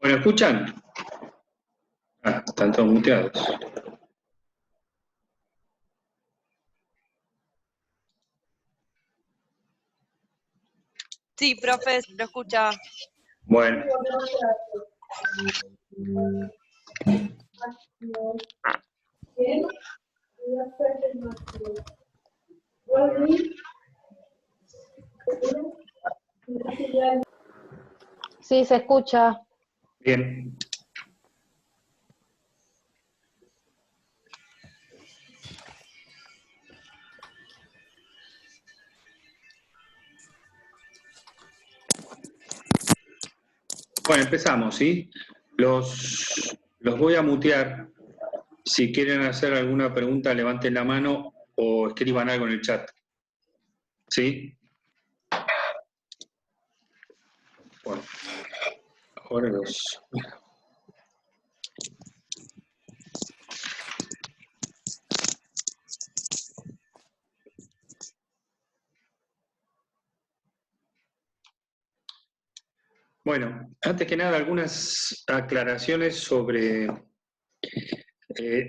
Bueno, ¿escuchan? Ah, están todos muteados. Sí, profe, lo escucha. Bueno. Sí, se escucha. Bien. Bueno, empezamos, ¿sí? Los voy a mutear. Si quieren hacer alguna pregunta, levanten la mano o escriban algo en el chat. ¿Sí? Bueno, ahora los... Bueno, antes que nada, algunas aclaraciones sobre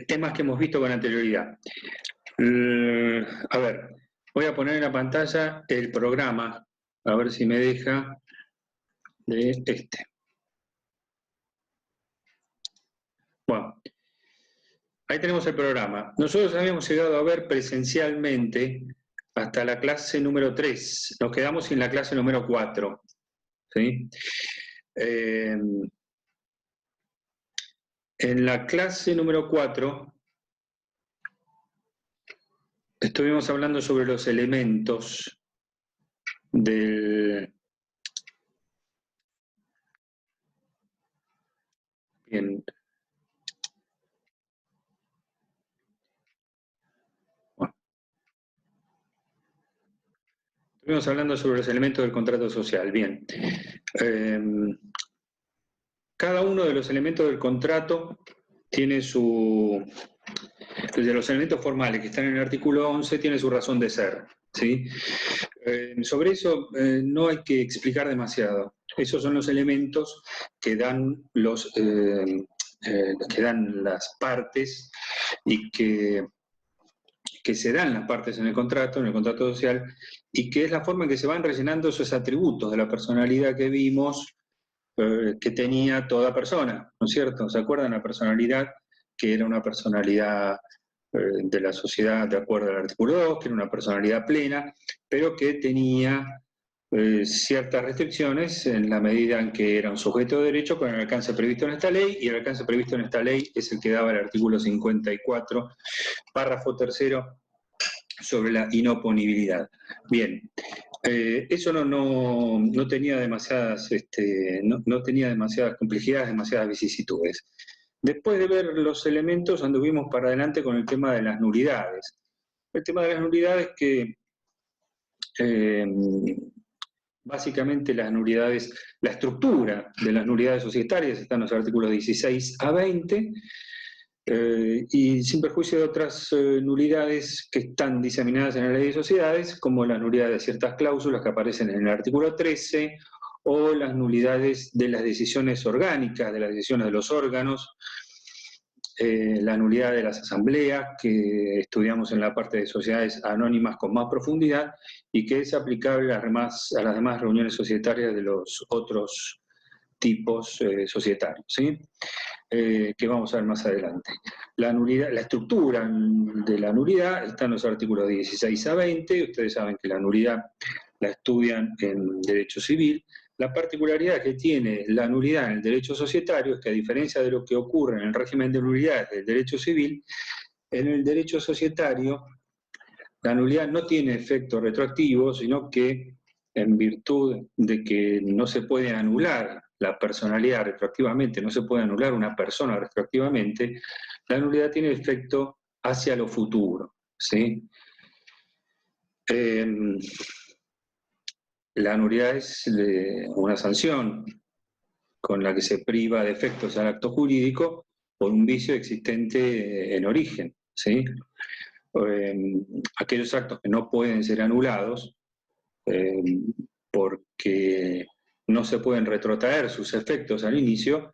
temas que hemos visto con anterioridad. A ver, voy a poner en la pantalla el programa, a ver si me deja de este. Bueno, ahí tenemos el programa. Nosotros habíamos llegado a ver presencialmente hasta la clase número 3. Nos quedamos en la clase número 4. ¿Sí? En la clase número 4 estuvimos hablando sobre los elementos del... Bien. Bueno. Estuvimos hablando sobre los elementos del contrato social. Bien. Cada uno de los elementos del contrato tiene su... De los elementos formales que están en el artículo 11 tiene su razón de ser. ¿Sí? Sobre eso no hay que explicar demasiado. Esos son los elementos que dan que dan las partes y que se dan las partes en el contrato social, y que es la forma en que se van rellenando esos atributos de la personalidad que vimos que tenía toda persona, ¿no es cierto? ¿Se acuerdan la personalidad? Que era una personalidad de la sociedad de acuerdo al artículo 2, que era una personalidad plena, pero que tenía ciertas restricciones en la medida en que era un sujeto de derecho con el alcance previsto en esta ley, y el alcance previsto en esta ley es el que daba el artículo 54, párrafo tercero, sobre la inoponibilidad. Bien, eso no tenía demasiadas, no tenía demasiadas complejidades, demasiadas vicisitudes. Después de ver los elementos, anduvimos para adelante con el tema de las nulidades. El tema de las nulidades que básicamente las nulidades, la estructura de las nulidades societarias está en los artículos 16 a 20, y sin perjuicio de otras nulidades que están diseminadas en la ley de sociedades, como las nulidades de ciertas cláusulas que aparecen en el artículo 13, o las nulidades de las decisiones orgánicas, de las decisiones de los órganos, la nulidad de las asambleas, que estudiamos en la parte de sociedades anónimas con más profundidad, y que es aplicable a las demás reuniones societarias de los otros tipos societarios, ¿sí? Que vamos a ver más adelante. La estructura de la nulidad está en los artículos 16 a 20, ustedes saben que la nulidad la estudian en derecho civil. La particularidad que tiene la nulidad en el derecho societario es que, a diferencia de lo que ocurre en el régimen de nulidades del derecho civil, en el derecho societario la nulidad no tiene efecto retroactivo, sino que, en virtud de que no se puede anular la personalidad retroactivamente, no se puede anular una persona retroactivamente, la nulidad tiene efecto hacia lo futuro, ¿sí? La nulidad es una sanción con la que se priva de efectos al acto jurídico por un vicio existente en origen, ¿sí? Aquellos actos que no pueden ser anulados porque no se pueden retrotraer sus efectos al inicio,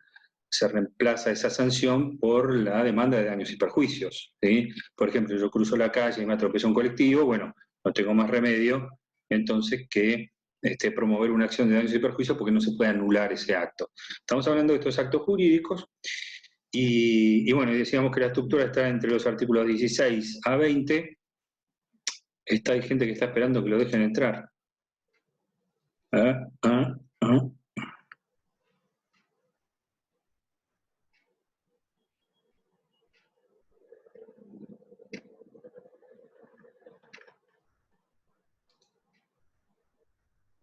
se reemplaza esa sanción por la demanda de daños y perjuicios, ¿sí? Por ejemplo, yo cruzo la calle y me atropella un colectivo, bueno, no tengo más remedio entonces que promover una acción de daños y perjuicios porque no se puede anular ese acto. Estamos hablando de estos actos jurídicos y bueno, decíamos que la estructura está entre los artículos 16 a 20. Hay gente que está esperando que lo dejen entrar.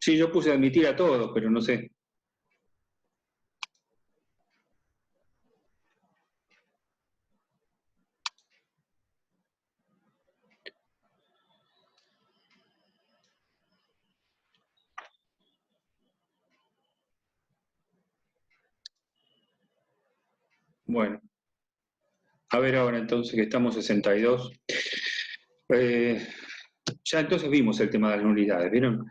Sí, yo puse admitir a todos, pero no sé. Bueno, a ver ahora entonces que estamos 62. Ya entonces vimos el tema de las nulidades, ¿vieron?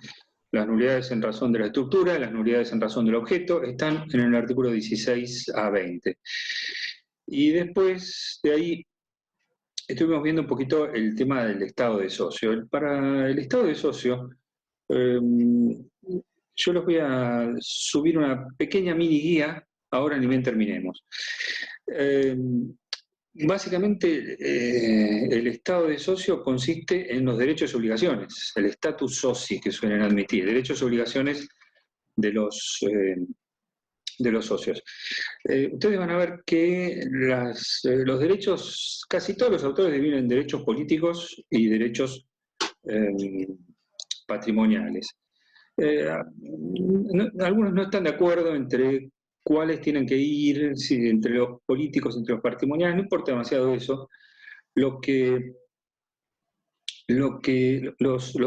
Las nulidades en razón de la estructura, las nulidades en razón del objeto, están en el artículo 16 a 20. Y después de ahí estuvimos viendo un poquito el tema del estado de socio. Para el estado de socio, yo les voy a subir una pequeña mini guía, ahora ni bien terminemos. Básicamente, el estado de socio consiste en los derechos y obligaciones, el status soci que suelen admitir, derechos y obligaciones de los socios. Ustedes van a ver que los derechos, casi todos los autores dividen en derechos políticos y derechos patrimoniales. Algunos no están de acuerdo entre cuáles tienen que ir, si entre los políticos, entre los patrimoniales, no importa demasiado eso. Los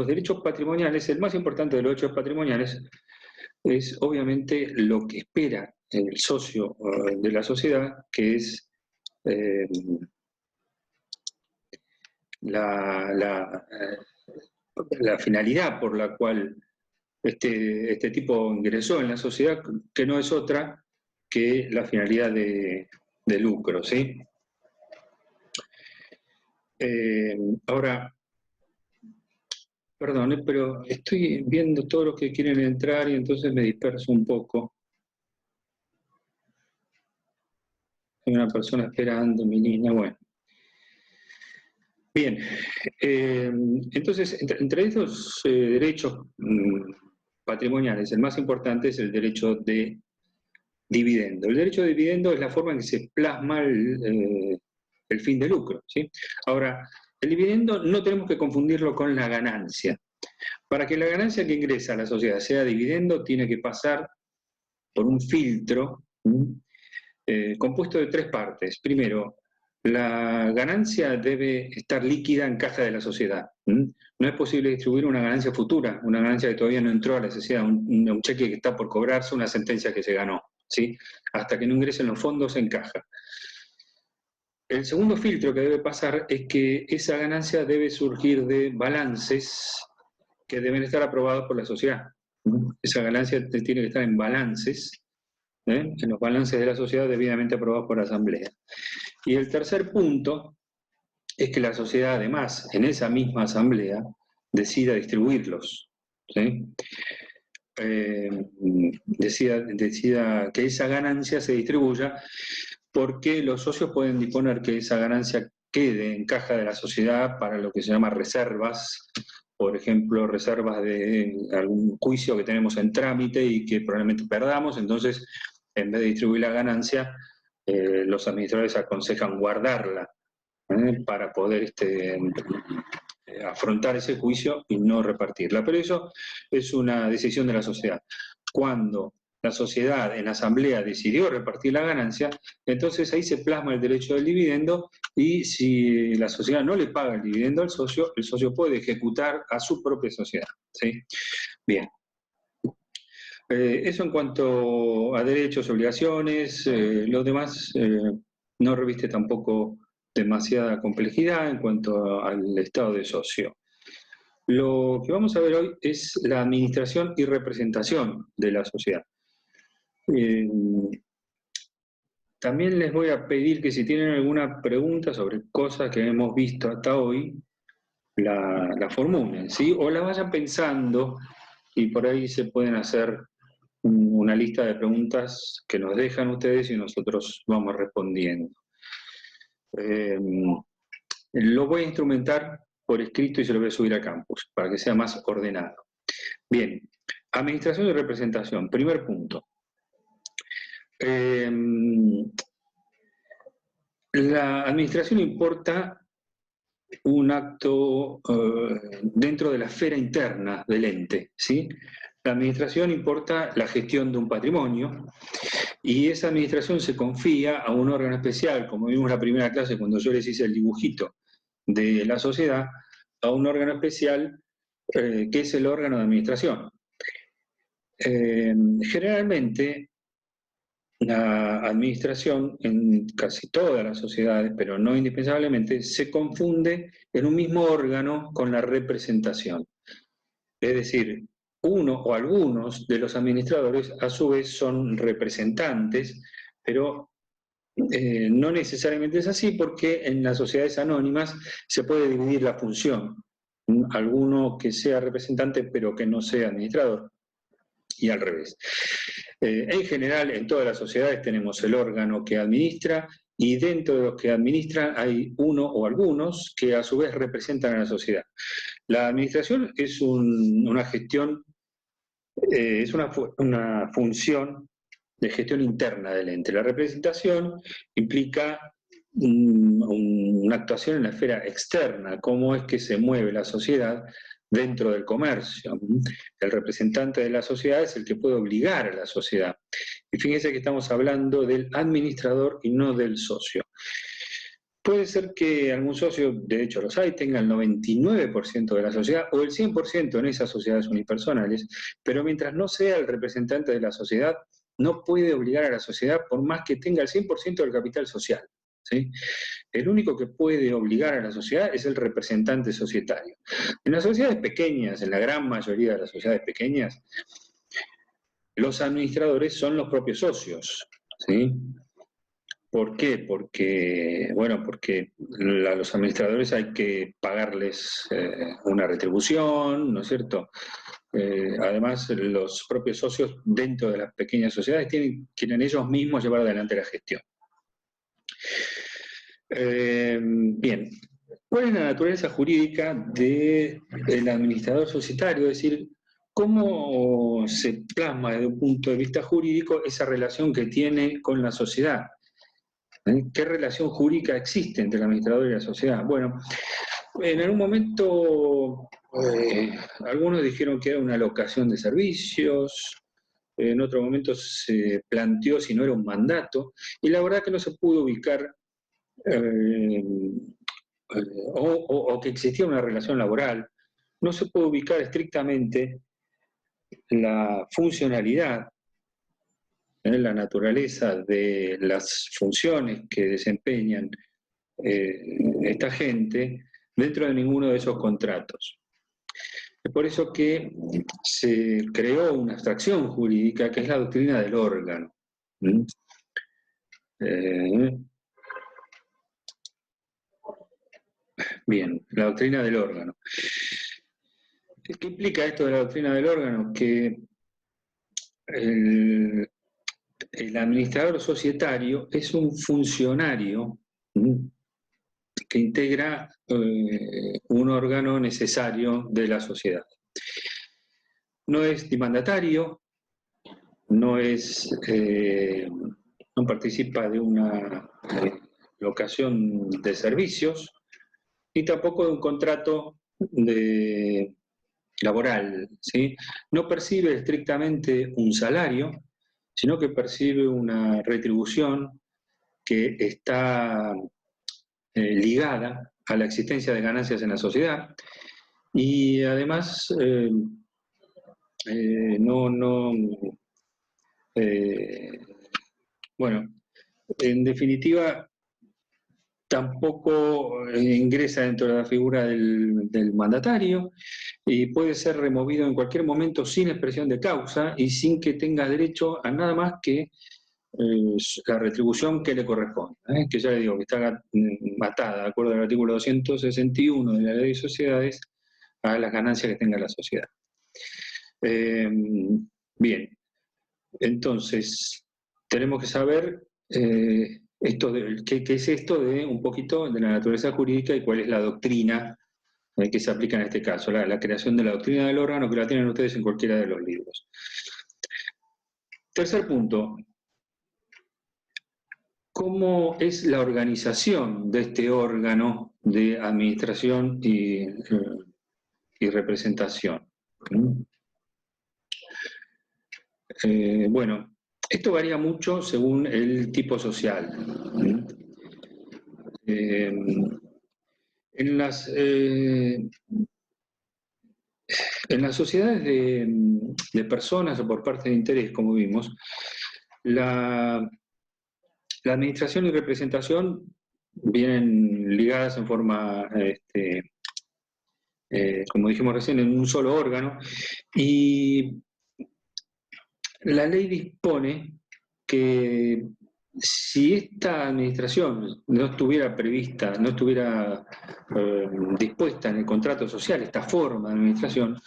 derechos patrimoniales, el más importante de los derechos patrimoniales es obviamente lo que espera el socio de la sociedad, que es la finalidad por la cual este tipo ingresó en la sociedad, que no es otra que la finalidad de lucro, ¿sí? Ahora, perdón, pero estoy viendo todos los que quieren entrar y entonces me disperso un poco. Hay una persona esperando, mi niña, bueno. Bien, entonces, entre estos derechos patrimoniales, el más importante es el derecho de dividendo. El derecho de dividendo es la forma en que se plasma el fin de lucro, ¿sí? Ahora, el dividendo no tenemos que confundirlo con la ganancia. Para que la ganancia que ingresa a la sociedad sea dividendo, tiene que pasar por un filtro compuesto de 3 partes. Primero, la ganancia debe estar líquida en caja de la sociedad. No es posible distribuir una ganancia futura, una ganancia que todavía no entró a la sociedad, un cheque que está por cobrarse, una sentencia que se ganó, ¿sí? Hasta que no ingresen los fondos en caja. El segundo filtro que debe pasar es que esa ganancia debe surgir de balances que deben estar aprobados por la sociedad. Esa ganancia tiene que estar en balances, en los balances de la sociedad debidamente aprobados por la Asamblea. Y el tercer punto es que la sociedad, además, en esa misma Asamblea, decida distribuirlos, ¿sí? Decida que esa ganancia se distribuya, porque los socios pueden disponer que esa ganancia quede en caja de la sociedad para lo que se llama reservas, por ejemplo, reservas de algún juicio que tenemos en trámite y que probablemente perdamos. Entonces, en vez de distribuir la ganancia, los administradores aconsejan guardarla para poder afrontar ese juicio y no repartirla. Pero eso es una decisión de la sociedad. Cuando la sociedad en asamblea decidió repartir la ganancia, entonces ahí se plasma el derecho del dividendo, y si la sociedad no le paga el dividendo al socio, el socio puede ejecutar a su propia sociedad, ¿sí? Bien. Eso en cuanto a derechos, obligaciones. Lo demás no reviste tampoco demasiada complejidad en cuanto al estado de socio. Lo que vamos a ver hoy es la administración y representación de la sociedad. También les voy a pedir que si tienen alguna pregunta sobre cosas que hemos visto hasta hoy, la formulen, ¿sí? O la vayan pensando, y por ahí se pueden hacer una lista de preguntas que nos dejan ustedes y nosotros vamos respondiendo. Lo voy a instrumentar por escrito y se lo voy a subir a Campus para que sea más ordenado. Bien, administración y representación, primer punto. La administración importa un acto dentro de la esfera interna del ente, ¿sí? La administración importa la gestión de un patrimonio, y esa administración se confía a un órgano especial, como vimos en la primera clase cuando yo les hice el dibujito de la sociedad, a un órgano especial que es el órgano de administración. Generalmente, la administración en casi todas las sociedades, pero no indispensablemente, se confunde en un mismo órgano con la representación. Es decir, uno o algunos de los administradores a su vez son representantes, pero no necesariamente es así, porque en las sociedades anónimas se puede dividir la función. Alguno que sea representante pero que no sea administrador, y al revés. En general, en todas las sociedades tenemos el órgano que administra, y dentro de los que administran hay uno o algunos que a su vez representan a la sociedad. La administración es una gestión, es una función de gestión interna del ente. La representación implica una actuación en la esfera externa, cómo es que se mueve la sociedad dentro del comercio. El representante de la sociedad es el que puede obligar a la sociedad. Y fíjense que estamos hablando del administrador y no del socio. Puede ser que algún socio, de hecho los hay, tenga el 99% de la sociedad o el 100% en esas sociedades unipersonales, pero mientras no sea el representante de la sociedad, no puede obligar a la sociedad por más que tenga el 100% del capital social, ¿sí? El único que puede obligar a la sociedad es el representante societario. En las sociedades pequeñas, en la gran mayoría de las sociedades pequeñas, los administradores son los propios socios, ¿sí? ¿Por qué? Porque a los administradores hay que pagarles una retribución, ¿no es cierto? Además, los propios socios dentro de las pequeñas sociedades quieren ellos mismos llevar adelante la gestión. Bien, ¿cuál es la naturaleza jurídica del administrador societario? Es decir, ¿cómo se plasma desde un punto de vista jurídico esa relación que tiene con la sociedad? ¿Qué relación jurídica existe entre el administrador y la sociedad? Bueno, en algún momento algunos dijeron que era una locación de servicios, en otro momento se planteó si no era un mandato, y la verdad que no se pudo ubicar o que existía una relación laboral, no se puede ubicar estrictamente la funcionalidad, la naturaleza de las funciones que desempeñan esta gente dentro de ninguno de esos contratos. Es por eso que se creó una abstracción jurídica que es la doctrina del órgano. Bien, la doctrina del órgano. ¿Qué implica esto de la doctrina del órgano? Que el administrador societario es un funcionario que integra un órgano necesario de la sociedad. No es dimandatario, no participa de una locación de servicios, ni tampoco de un contrato laboral, ¿sí? No percibe estrictamente un salario, sino que percibe una retribución que está ligada a la existencia de ganancias en la sociedad y además bueno, en definitiva tampoco ingresa dentro de la figura del mandatario y puede ser removido en cualquier momento sin expresión de causa y sin que tenga derecho a nada más que la retribución que le corresponde, que ya le digo que está matada, de acuerdo al artículo 261 de la Ley de Sociedades, a las ganancias que tenga la sociedad. Bien, entonces tenemos que saber qué es esto de un poquito de la naturaleza jurídica y cuál es la doctrina que se aplica en este caso, la creación de la doctrina del órgano, que la tienen ustedes en cualquiera de los libros. Tercer punto. ¿Cómo es la organización de este órgano de administración y representación? Bueno, esto varía mucho según el tipo social. En las sociedades de personas o por parte de interés, como vimos, la administración y representación vienen ligadas en forma, como dijimos recién, en un solo órgano, y la ley dispone que si esta administración no estuviera prevista, no estuviera dispuesta en el contrato social, esta forma de administración,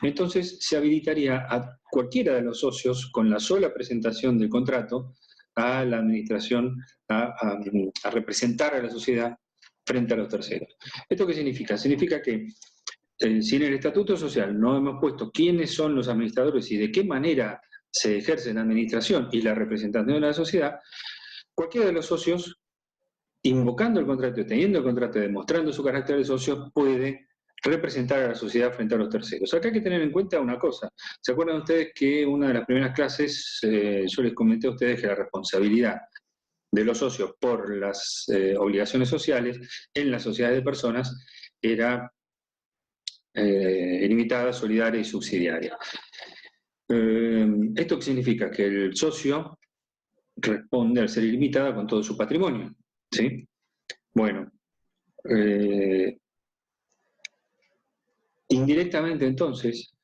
entonces se habilitaría a cualquiera de los socios, con la sola presentación del contrato, a la administración a representar a la sociedad frente a los terceros. ¿Esto qué significa? Significa que si en el estatuto social no hemos puesto quiénes son los administradores y de qué manera se ejerce la administración y la representación de la sociedad, cualquiera de los socios, invocando el contrato, teniendo el contrato y demostrando su carácter de socio, puede representar a la sociedad frente a los terceros. Acá hay que tener en cuenta una cosa. ¿Se acuerdan ustedes que una de las primeras clases yo les comenté a ustedes que la responsabilidad de los socios por las obligaciones sociales en las sociedades de personas era ilimitada, solidaria y subsidiaria? ¿Esto qué significa? Que el socio responde al ser ilimitada con todo su patrimonio, ¿sí? Bueno, indirectamente entonces,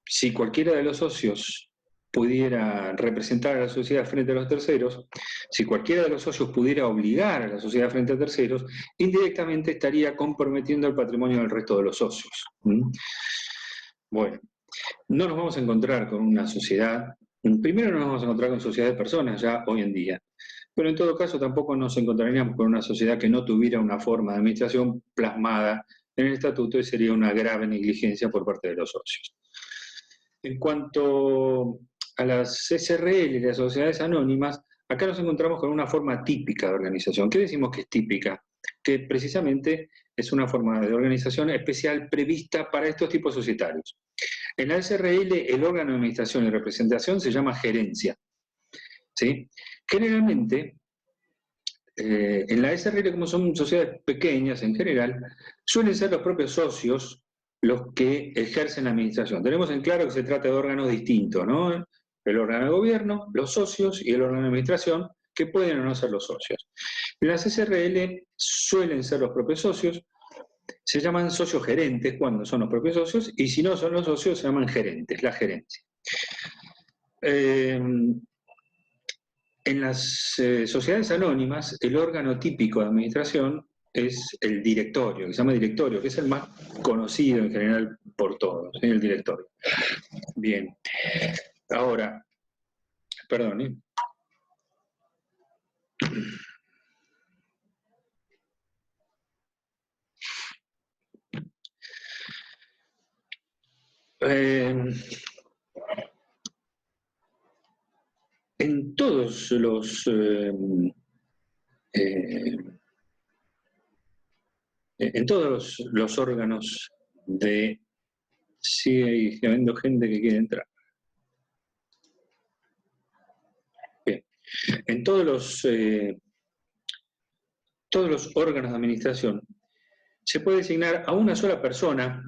si cualquiera de los socios pudiera representar a la sociedad frente a los terceros, si cualquiera de los socios pudiera obligar a la sociedad frente a terceros, indirectamente estaría comprometiendo el patrimonio del resto de los socios. Bueno, no nos vamos a encontrar con una sociedad, primero no nos vamos a encontrar con sociedades de personas ya hoy en día, pero en todo caso tampoco nos encontraríamos con una sociedad que no tuviera una forma de administración plasmada en el estatuto y sería una grave negligencia por parte de los socios. En cuanto a las SRL y las sociedades anónimas, acá nos encontramos con una forma típica de organización. ¿Qué decimos que es típica? Que precisamente es una forma de organización especial prevista para estos tipos societarios. En la SRL, el órgano de administración y representación se llama gerencia. ¿Sí? Generalmente, en la SRL, como son sociedades pequeñas en general, suelen ser los propios socios los que ejercen la administración. Tenemos en claro que se trata de órganos distintos, ¿no? El órgano de gobierno, los socios y el órgano de administración, que pueden o no ser los socios. En las SRL suelen ser los propios socios, se llaman socios gerentes cuando son los propios socios, y si no son los socios se llaman gerentes, la gerencia. En las sociedades anónimas, el órgano típico de administración es el directorio, que se llama directorio, que es el más conocido en general por todos, ¿sí? El directorio. Bien. Ahora, perdón, ¿eh? En todos los órganos de... Sigue habiendo gente que quiere entrar. Bien. En todos los órganos de administración se puede designar a una sola persona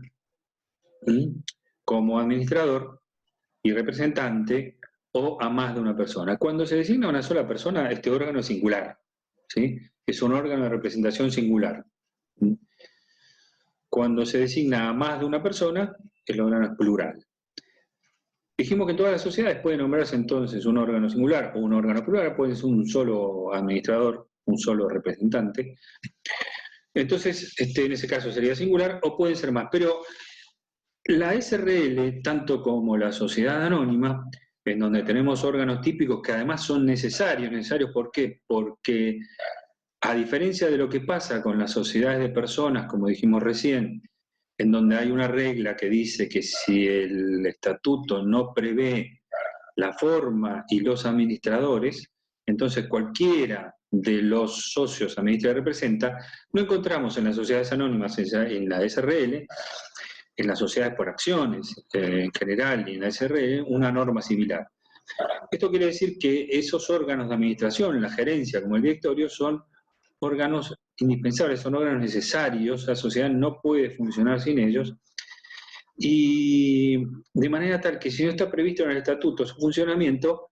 como administrador y representante, o a más de una persona. Cuando se designa a una sola persona, este órgano es singular, ¿sí? Es un órgano de representación singular. Cuando se designa a más de una persona, el órgano es plural. Dijimos que en todas las sociedades puede nombrarse entonces un órgano singular o un órgano plural, puede ser un solo administrador, un solo representante. Entonces, en ese caso sería singular, o pueden ser más. Pero la SRL, tanto como la sociedad anónima, en donde tenemos órganos típicos que además son necesarios. ¿Por qué? Porque a diferencia de lo que pasa con las sociedades de personas, como dijimos recién, en donde hay una regla que dice que si el estatuto no prevé la forma y los administradores, entonces cualquiera de los socios administra y representa, no encontramos en las sociedades anónimas, en la SRL, en las sociedades por acciones en general y en la SRL, una norma similar. Esto quiere decir que esos órganos de administración, la gerencia como el directorio, son órganos indispensables, son órganos necesarios, la sociedad no puede funcionar sin ellos, y de manera tal que si no está previsto en el estatuto su funcionamiento,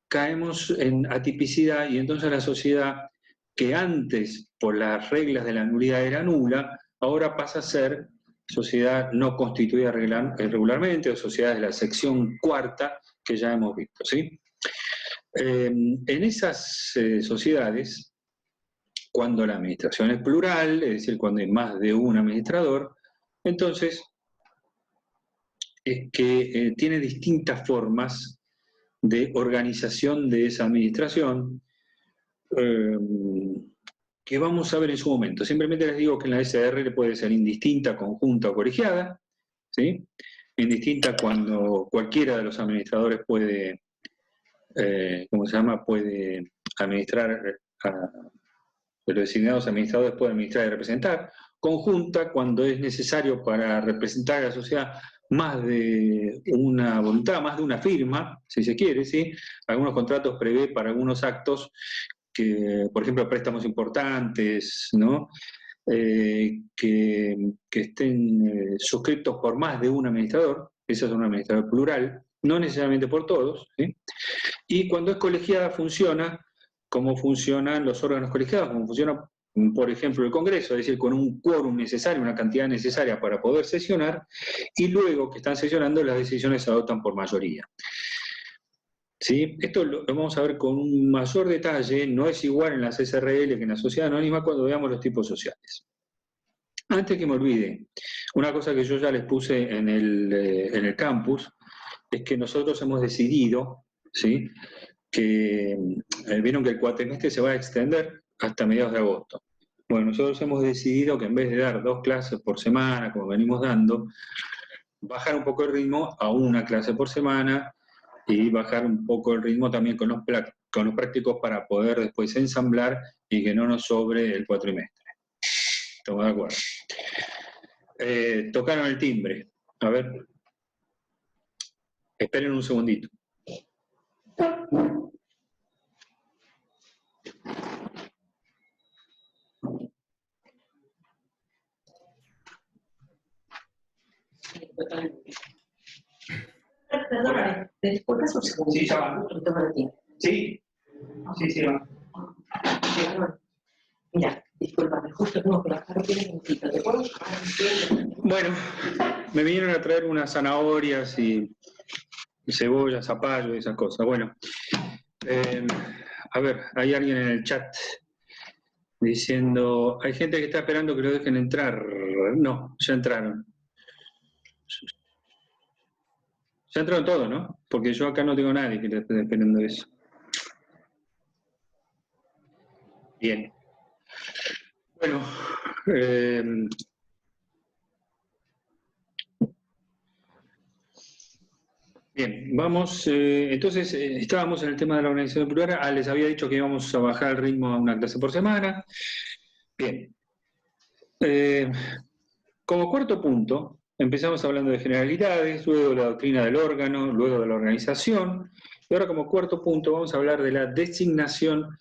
caemos en atipicidad, y entonces la sociedad, que antes por las reglas de la nulidad era nula, ahora pasa a ser sociedad no constituida regularmente, o sociedad de la sección cuarta que ya hemos visto, ¿sí? En esas sociedades, cuando la administración es plural, es decir, cuando hay más de un administrador, entonces es que tiene distintas formas de organización de esa administración, que vamos a ver en su momento. Simplemente les digo que en la SRL puede ser indistinta, conjunta o colegiada, ¿sí? Indistinta cuando cualquiera de los administradores puede, puede administrar, los designados administradores pueden administrar y representar. Conjunta cuando es necesario para representar a la sociedad más de una voluntad, más de una firma, si se quiere, ¿sí? Algunos contratos prevé para algunos actos que, por ejemplo, préstamos importantes, ¿no? Que estén suscritos por más de un administrador, ese es un administrador plural, no necesariamente por todos, ¿sí? Y cuando es colegiada funciona como funcionan los órganos colegiados, como funciona, por ejemplo, el Congreso, es decir, con un quórum necesario, una cantidad necesaria para poder sesionar, y luego que están sesionando las decisiones se adoptan por mayoría. ¿Sí? Esto lo vamos a ver con un mayor detalle, no es igual en las SRL que en la sociedad anónima cuando veamos los tipos sociales. Antes que me olvide, una cosa que yo ya les puse en el campus, es que nosotros hemos decidido, ¿sí?, que vieron que el cuatrimestre se va a extender hasta mediados de agosto. Bueno, nosotros hemos decidido que en vez de dar 2 clases por semana, como venimos dando, bajar un poco el ritmo a una clase por semana y bajar un poco el ritmo también con los prácticos para poder después ensamblar y que no nos sobre el cuatrimestre. ¿Estamos de acuerdo? Tocaron el timbre. A ver. Esperen un segundito. Perdóname, ¿te disculpas un segundo? Sí, ya va. Sí, sí, va. Mira, discúlpame, justo tengo que bajar un minutito. ¿Te puedo bajar? Bueno, me vinieron a traer unas zanahorias y cebollas, zapallo y esas cosas. Bueno, a ver, hay alguien en el chat diciendo, hay gente que está esperando que lo dejen entrar. No, ya entraron. Ya entraron todos, ¿no? Porque yo acá no tengo nadie que esté esperando eso. Bien. Bueno, bien, vamos, entonces estábamos en el tema de la organización plural. Les había dicho que íbamos a bajar el ritmo a una clase por semana. Bien. Como cuarto punto, empezamos hablando de generalidades, luego de la doctrina del órgano, luego de la organización, y ahora como cuarto punto vamos a hablar de la designación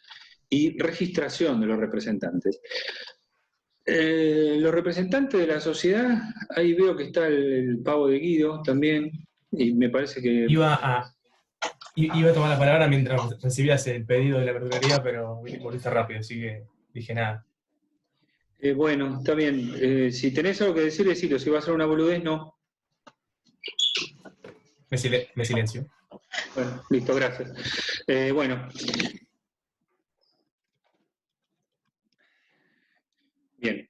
y registración de los representantes. Los representantes de la sociedad, ahí veo que está el pavo de Guido también, y me parece que... Iba a tomar la palabra mientras recibías el pedido de la verdulería, pero volviste rápido, así que dije nada. Bueno, está bien. Si tenés algo que decir, decilo. Si va a ser una boludez, no. Me silencio. Bueno, listo, gracias. Bueno. Bien.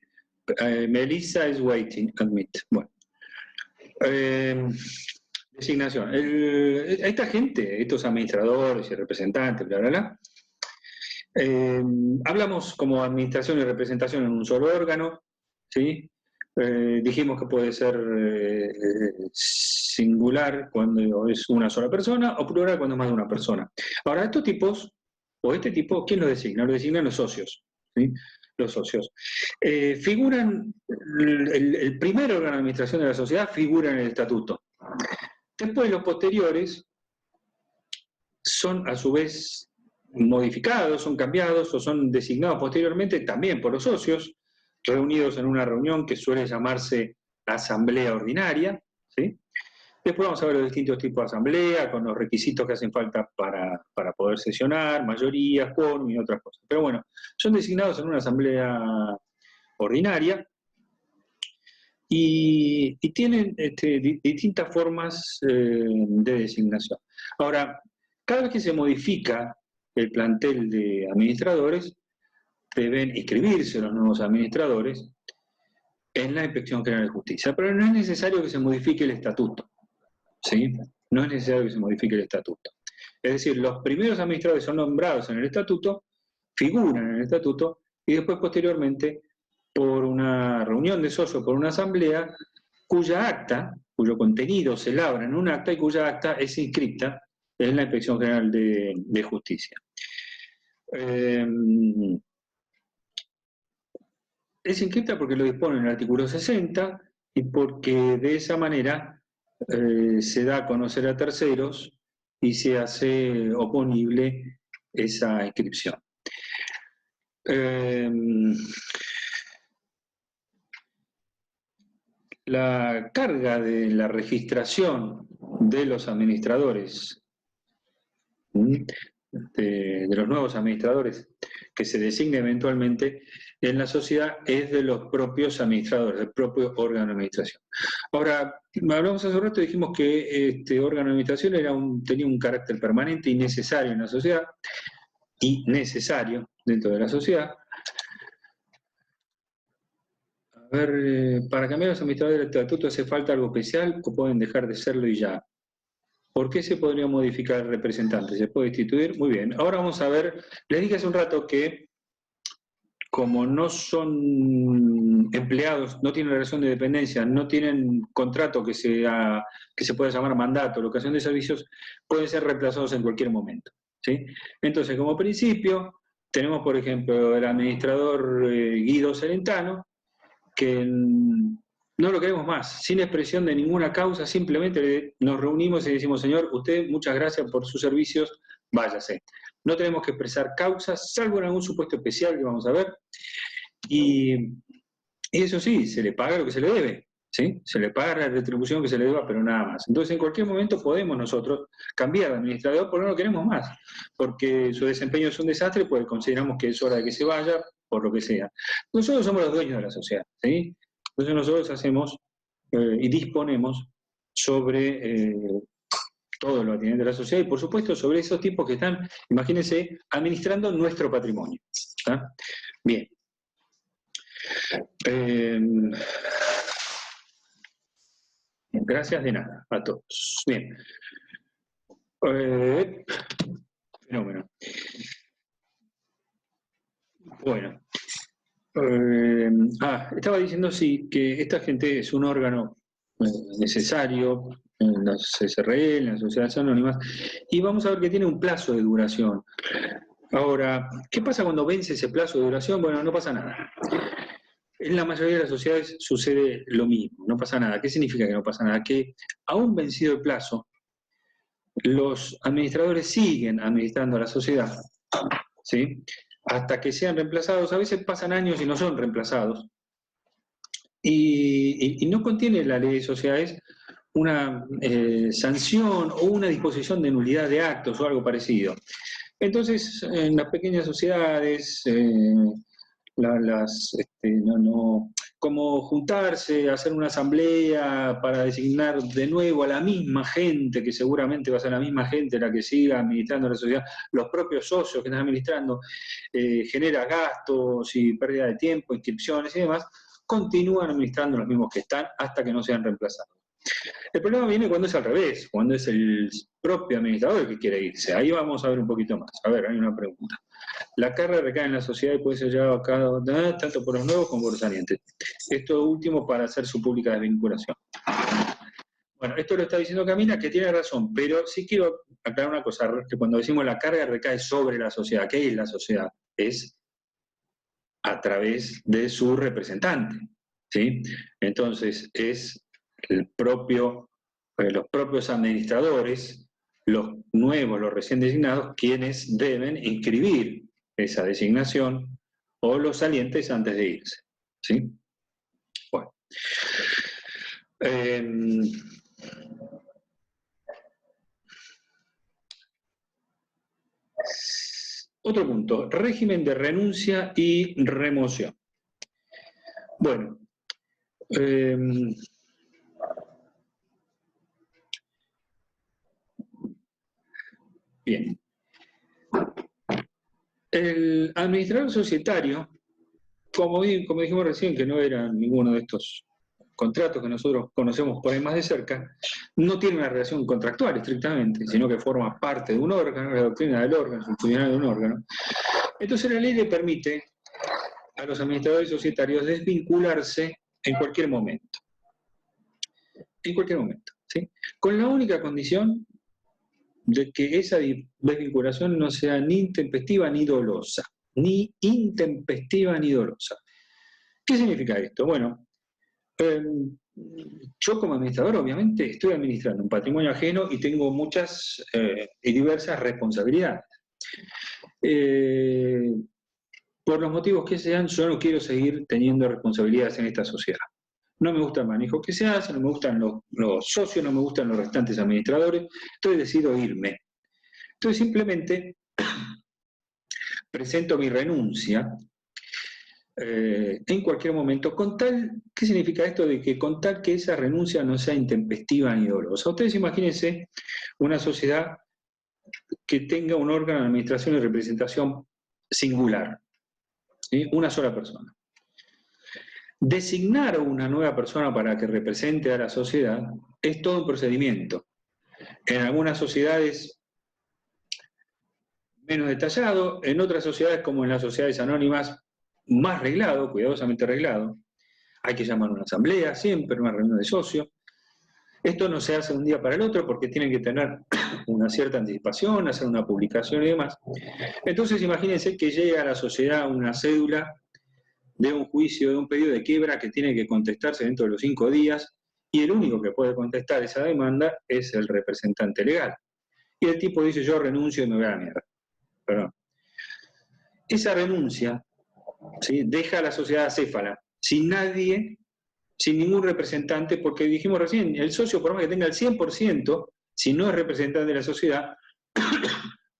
Melissa is waiting, admit. Bueno. Designación. Esta gente, estos administradores y representantes, bla, bla, bla. Hablamos como administración y representación en un solo órgano, ¿sí? Dijimos que puede ser singular cuando es una sola persona o plural cuando es más de una persona. Ahora, estos tipos, o este tipo, ¿quién lo designa? Lo designan los socios, ¿sí? Los socios. Figuran, el primer órgano de administración de la sociedad figura en el estatuto. Después los posteriores son a su vez modificados, son cambiados o son designados posteriormente también por los socios, reunidos en una reunión que suele llamarse asamblea ordinaria, ¿sí? Después vamos a ver los distintos tipos de asamblea, con los requisitos que hacen falta para poder sesionar, mayorías, quórum y otras cosas. Pero bueno, son designados en una asamblea ordinaria y tienen distintas formas de designación. Ahora, cada vez que se modifica el plantel de administradores, deben inscribirse los nuevos administradores en la Inspección General de Justicia. Pero no es necesario que se modifique el estatuto, ¿sí? No es necesario que se modifique el estatuto. Es decir, los primeros administradores son nombrados en el estatuto, figuran en el estatuto, y después posteriormente, por una reunión de socios, por una asamblea, cuya acta, cuyo contenido se labra en un acta y cuya acta es inscrita en la Inspección General de Justicia. Es inscrita porque lo dispone en el artículo 60 y porque de esa manera se da a conocer a terceros y se hace oponible esa inscripción. La carga de la registración de los administradores, de los nuevos administradores que se designe eventualmente en la sociedad, es de los propios administradores, del propio órgano de administración. Ahora, hablamos hace un rato y dijimos que este órgano de administración tenía un carácter permanente y necesario en la sociedad, y necesario dentro de la sociedad. A ver, para cambiar los administradores del estatuto, ¿hace falta algo especial o pueden dejar de serlo y ya? ¿Por qué se podría modificar el representante? ¿Se puede instituir? Muy bien. Ahora vamos a ver, les dije hace un rato que como no son empleados, no tienen relación de dependencia, no tienen contrato que se pueda llamar mandato, locación de servicios, pueden ser reemplazados en cualquier momento, ¿sí? Entonces, como principio, tenemos, por ejemplo, el administrador Guido Celentano, que no lo queremos más, sin expresión de ninguna causa, simplemente nos reunimos y decimos, señor, usted, muchas gracias por sus servicios, váyase. No tenemos que expresar causas, salvo en algún supuesto especial que vamos a ver, y eso sí, se le paga lo que se le debe, ¿sí? Se le paga la retribución que se le deba, pero nada más. Entonces, en cualquier momento podemos nosotros cambiar de administrador porque no lo queremos más, porque su desempeño es un desastre, pues consideramos que es hora de que se vaya, por lo que sea. Nosotros somos los dueños de la sociedad, ¿sí? Entonces nosotros hacemos y disponemos sobre todo lo atinente de la sociedad y, por supuesto, sobre esos tipos que están, imagínense, administrando nuestro patrimonio. ¿Está? Bien. Gracias de nada a todos. Bien. Fenómeno. Bueno. Estaba diciendo, sí, que esta gente es un órgano necesario en las SRL, en las sociedades anónimas, y vamos a ver que tiene un plazo de duración. Ahora, ¿qué pasa cuando vence ese plazo de duración? Bueno, no pasa nada. En la mayoría de las sociedades sucede lo mismo, no pasa nada. ¿Qué significa que no pasa nada? Que aún vencido el plazo, los administradores siguen administrando a la sociedad, ¿sí? Hasta que sean reemplazados. A veces pasan años y no son reemplazados. Y no contiene la ley de sociedades una sanción o una disposición de nulidad de actos o algo parecido. Entonces, en las pequeñas sociedades, como juntarse, hacer una asamblea para designar de nuevo a la misma gente, que seguramente va a ser la misma gente la que siga administrando la sociedad, los propios socios que están administrando, genera gastos y pérdida de tiempo, inscripciones y demás, continúan administrando los mismos que están hasta que no sean reemplazados. El problema viene cuando es al revés, cuando es el propio administrador el que quiere irse. Ahí vamos a ver un poquito más. A ver, hay una pregunta. La carga recae en la sociedad y puede ser llevada a cabo tanto por los nuevos como por los salientes. Esto último para hacer su pública desvinculación. Bueno, esto lo está diciendo Camila, que tiene razón, pero sí quiero aclarar una cosa, que cuando decimos la carga recae sobre la sociedad, ¿qué es la sociedad? Es a través de su representante, ¿sí? Entonces, es los propios administradores, los nuevos, los recién designados, quienes deben inscribir esa designación o los salientes antes de irse, ¿sí? Bueno. Otro punto, régimen de renuncia y remoción. Bueno, bien. El administrador societario, como dijimos recién, que no era ninguno de estos contratos que nosotros conocemos por ahí más de cerca, no tiene una relación contractual estrictamente, sino que forma parte de un órgano, la doctrina del órgano, es un funcionario de un órgano. Entonces la ley le permite a los administradores societarios desvincularse en cualquier momento. En cualquier momento, ¿sí? Con la única condición de que esa desvinculación no sea ni intempestiva ni dolosa. Ni intempestiva ni dolosa. ¿Qué significa esto? Bueno, yo como administrador obviamente estoy administrando un patrimonio ajeno y tengo muchas y diversas responsabilidades. Por los motivos que sean, yo no quiero seguir teniendo responsabilidades en esta sociedad. No me gusta el manejo que se hace, no me gustan los socios, no me gustan los restantes administradores, entonces decido irme. Entonces simplemente presento mi renuncia en cualquier momento, con tal, ¿qué significa esto de que con tal que esa renuncia no sea intempestiva ni dolosa? Ustedes imagínense una sociedad que tenga un órgano de administración y representación singular, ¿sí? Una sola persona. Designar a una nueva persona para que represente a la sociedad es todo un procedimiento. En algunas sociedades menos detallado, en otras sociedades como en las sociedades anónimas más reglado, cuidadosamente reglado. Hay que llamar a una asamblea siempre, una reunión de socios. Esto no se hace de un día para el otro porque tienen que tener una cierta anticipación, hacer una publicación y demás. Entonces imagínense que llega a la sociedad una cédula de un juicio, de un pedido de quiebra que tiene que contestarse dentro de los 5 días, y el único que puede contestar esa demanda es el representante legal. Y el tipo dice, yo renuncio y me voy a la mierda. Perdón. Esa renuncia, ¿sí?, deja a la sociedad acéfala, sin nadie, sin ningún representante, porque dijimos recién, el socio, por más que tenga el 100%, si no es representante de la sociedad,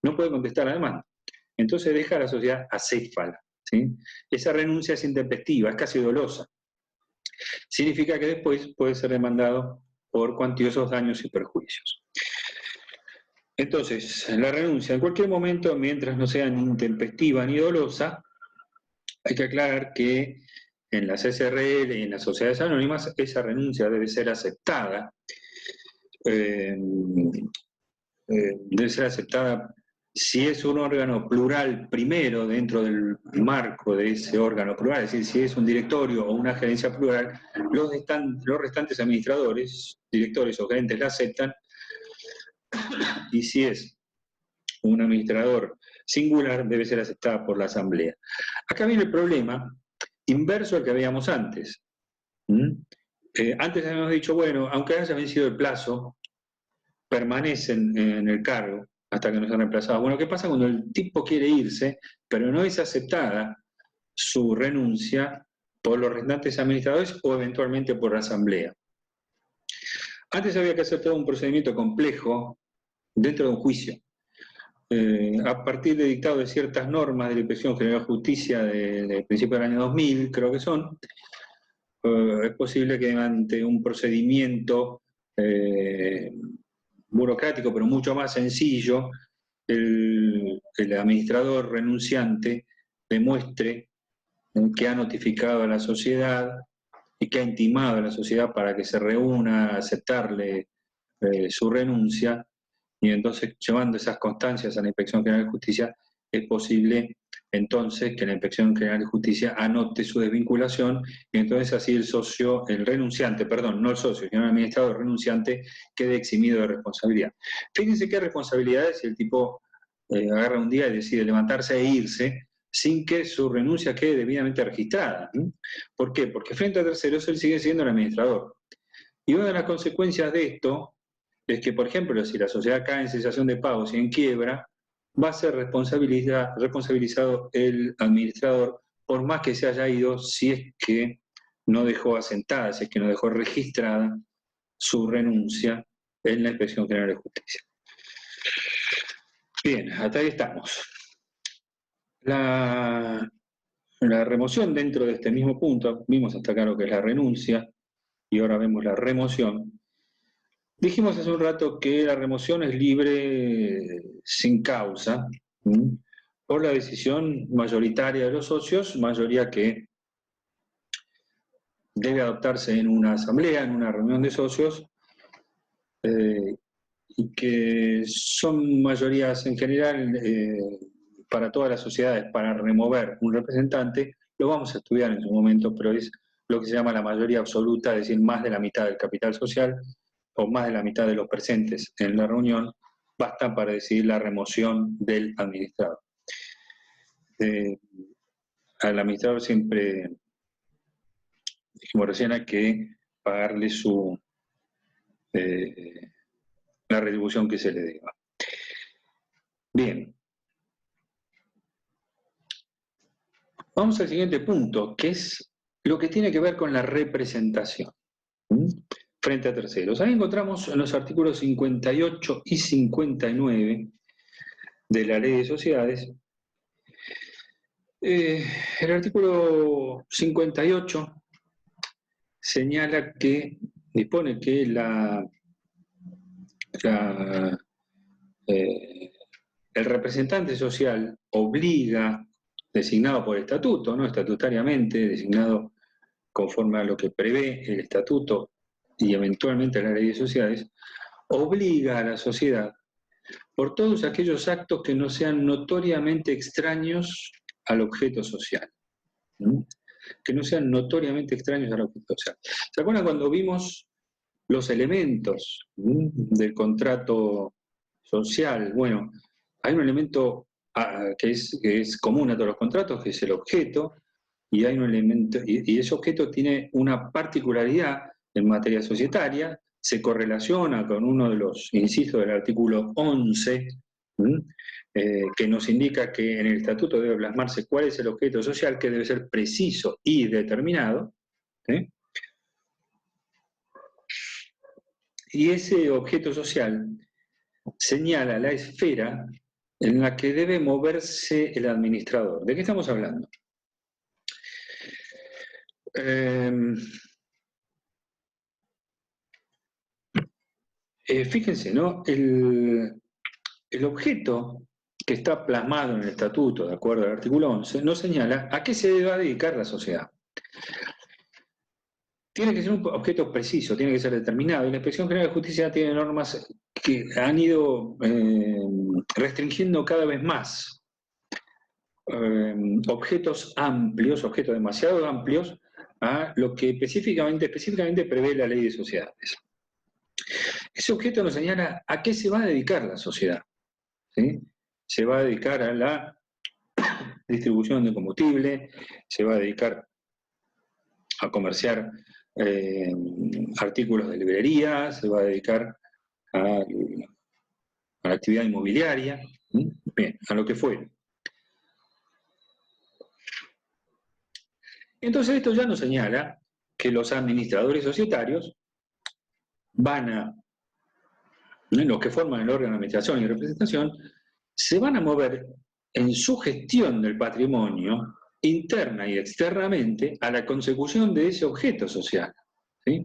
no puede contestar la demanda. Entonces deja a la sociedad acéfala, ¿sí? Esa renuncia es intempestiva, es casi dolosa. Significa que después puede ser demandado por cuantiosos daños y perjuicios. Entonces, la renuncia en cualquier momento, mientras no sea ni intempestiva ni dolosa, hay que aclarar que en las SRL y en las sociedades anónimas esa renuncia debe ser aceptada. Debe ser aceptada si es un órgano plural primero dentro del marco de ese órgano plural, es decir, si es un directorio o una gerencia plural, los restantes administradores, directores o gerentes la aceptan, y si es un administrador singular, debe ser aceptada por la asamblea. Acá viene el problema inverso al que habíamos antes. Antes habíamos dicho, bueno, aunque haya vencido el plazo, permanecen en el cargo hasta que no sean reemplazados. Bueno, ¿qué pasa cuando el tipo quiere irse, pero no es aceptada su renuncia por los restantes administradores o eventualmente por la asamblea? Antes había que hacer todo un procedimiento complejo dentro de un juicio. A partir de dictado de ciertas normas de la Inspección General de Justicia del principio del año 2000, creo que son, es posible que ante un procedimiento burocrático, pero mucho más sencillo, el administrador renunciante demuestre que ha notificado a la sociedad y que ha intimado a la sociedad para que se reúna a aceptarle su renuncia, y entonces llevando esas constancias a la Inspección General de Justicia, es posible entonces que la Inspección General de Justicia anote su desvinculación, y entonces así el socio, el renunciante, perdón, no el socio, sino el administrador renunciante, quede eximido de responsabilidad. Fíjense qué responsabilidades si el tipo agarra un día y decide levantarse e irse sin que su renuncia quede debidamente registrada. ¿Por qué? Porque frente a terceros él sigue siendo el administrador. Y una de las consecuencias de esto es que, por ejemplo, si la sociedad cae en cesación de pagos y en quiebra, va a ser responsabilizado el administrador, por más que se haya ido, si es que no dejó asentada, si es que no dejó registrada su renuncia en la Inspección General de Justicia. Bien, hasta ahí estamos. La remoción dentro de este mismo punto, vimos hasta acá lo que es la renuncia, y ahora vemos la remoción. Dijimos hace un rato que la remoción es libre sin causa, por la decisión mayoritaria de los socios, mayoría que debe adoptarse en una asamblea, en una reunión de socios, y que son mayorías en general para todas las sociedades. Para remover un representante, lo vamos a estudiar en su momento, pero es lo que se llama la mayoría absoluta, es decir, más de la mitad del capital social, o más de la mitad de los presentes en la reunión, basta para decidir la remoción del administrador. Al administrador siempre, dijimos recién, hay que pagarle la retribución que se le deba. Bien. Vamos al siguiente punto, que es lo que tiene que ver con la representación frente a terceros. Ahí encontramos en los artículos 58 y 59 de la Ley de Sociedades. El artículo 58 señala que, dispone que el representante social obliga, designado por estatuto, no estatutariamente, designado conforme a lo que prevé el estatuto y eventualmente la Ley de Sociedades, obliga a la sociedad por todos aquellos actos que no sean notoriamente extraños al objeto social. que no sean notoriamente extraños al objeto social. ¿Se acuerdan cuando vimos los elementos del contrato social? Bueno, hay un elemento que es común a todos los contratos, que es el objeto, y hay un elemento, y ese objeto tiene una particularidad en materia societaria, se correlaciona con uno de los incisos del artículo 11, que nos indica que en el estatuto debe plasmarse cuál es el objeto social, que debe ser preciso y determinado, ¿sí? Y ese objeto social señala la esfera en la que debe moverse el administrador. ¿De qué estamos hablando? Fíjense, ¿no? El objeto que está plasmado en el estatuto, de acuerdo al artículo 11, nos señala a qué se va a dedicar la sociedad. Tiene que ser un objeto preciso, tiene que ser determinado, y la Inspección General de Justicia tiene normas que han ido restringiendo cada vez más objetos amplios, objetos demasiado amplios, a lo que específicamente prevé la Ley de Sociedades. Ese objeto nos señala a qué se va a dedicar la sociedad, ¿sí? Se va a dedicar a la distribución de combustible, se va a dedicar a comerciar artículos de librería, se va a dedicar a la actividad inmobiliaria, bien, a lo que fuere. Entonces esto ya nos señala que los administradores societarios van a, los que forman el órgano de administración y representación, se van a mover en su gestión del patrimonio interna y externamente a la consecución de ese objeto social, ¿sí?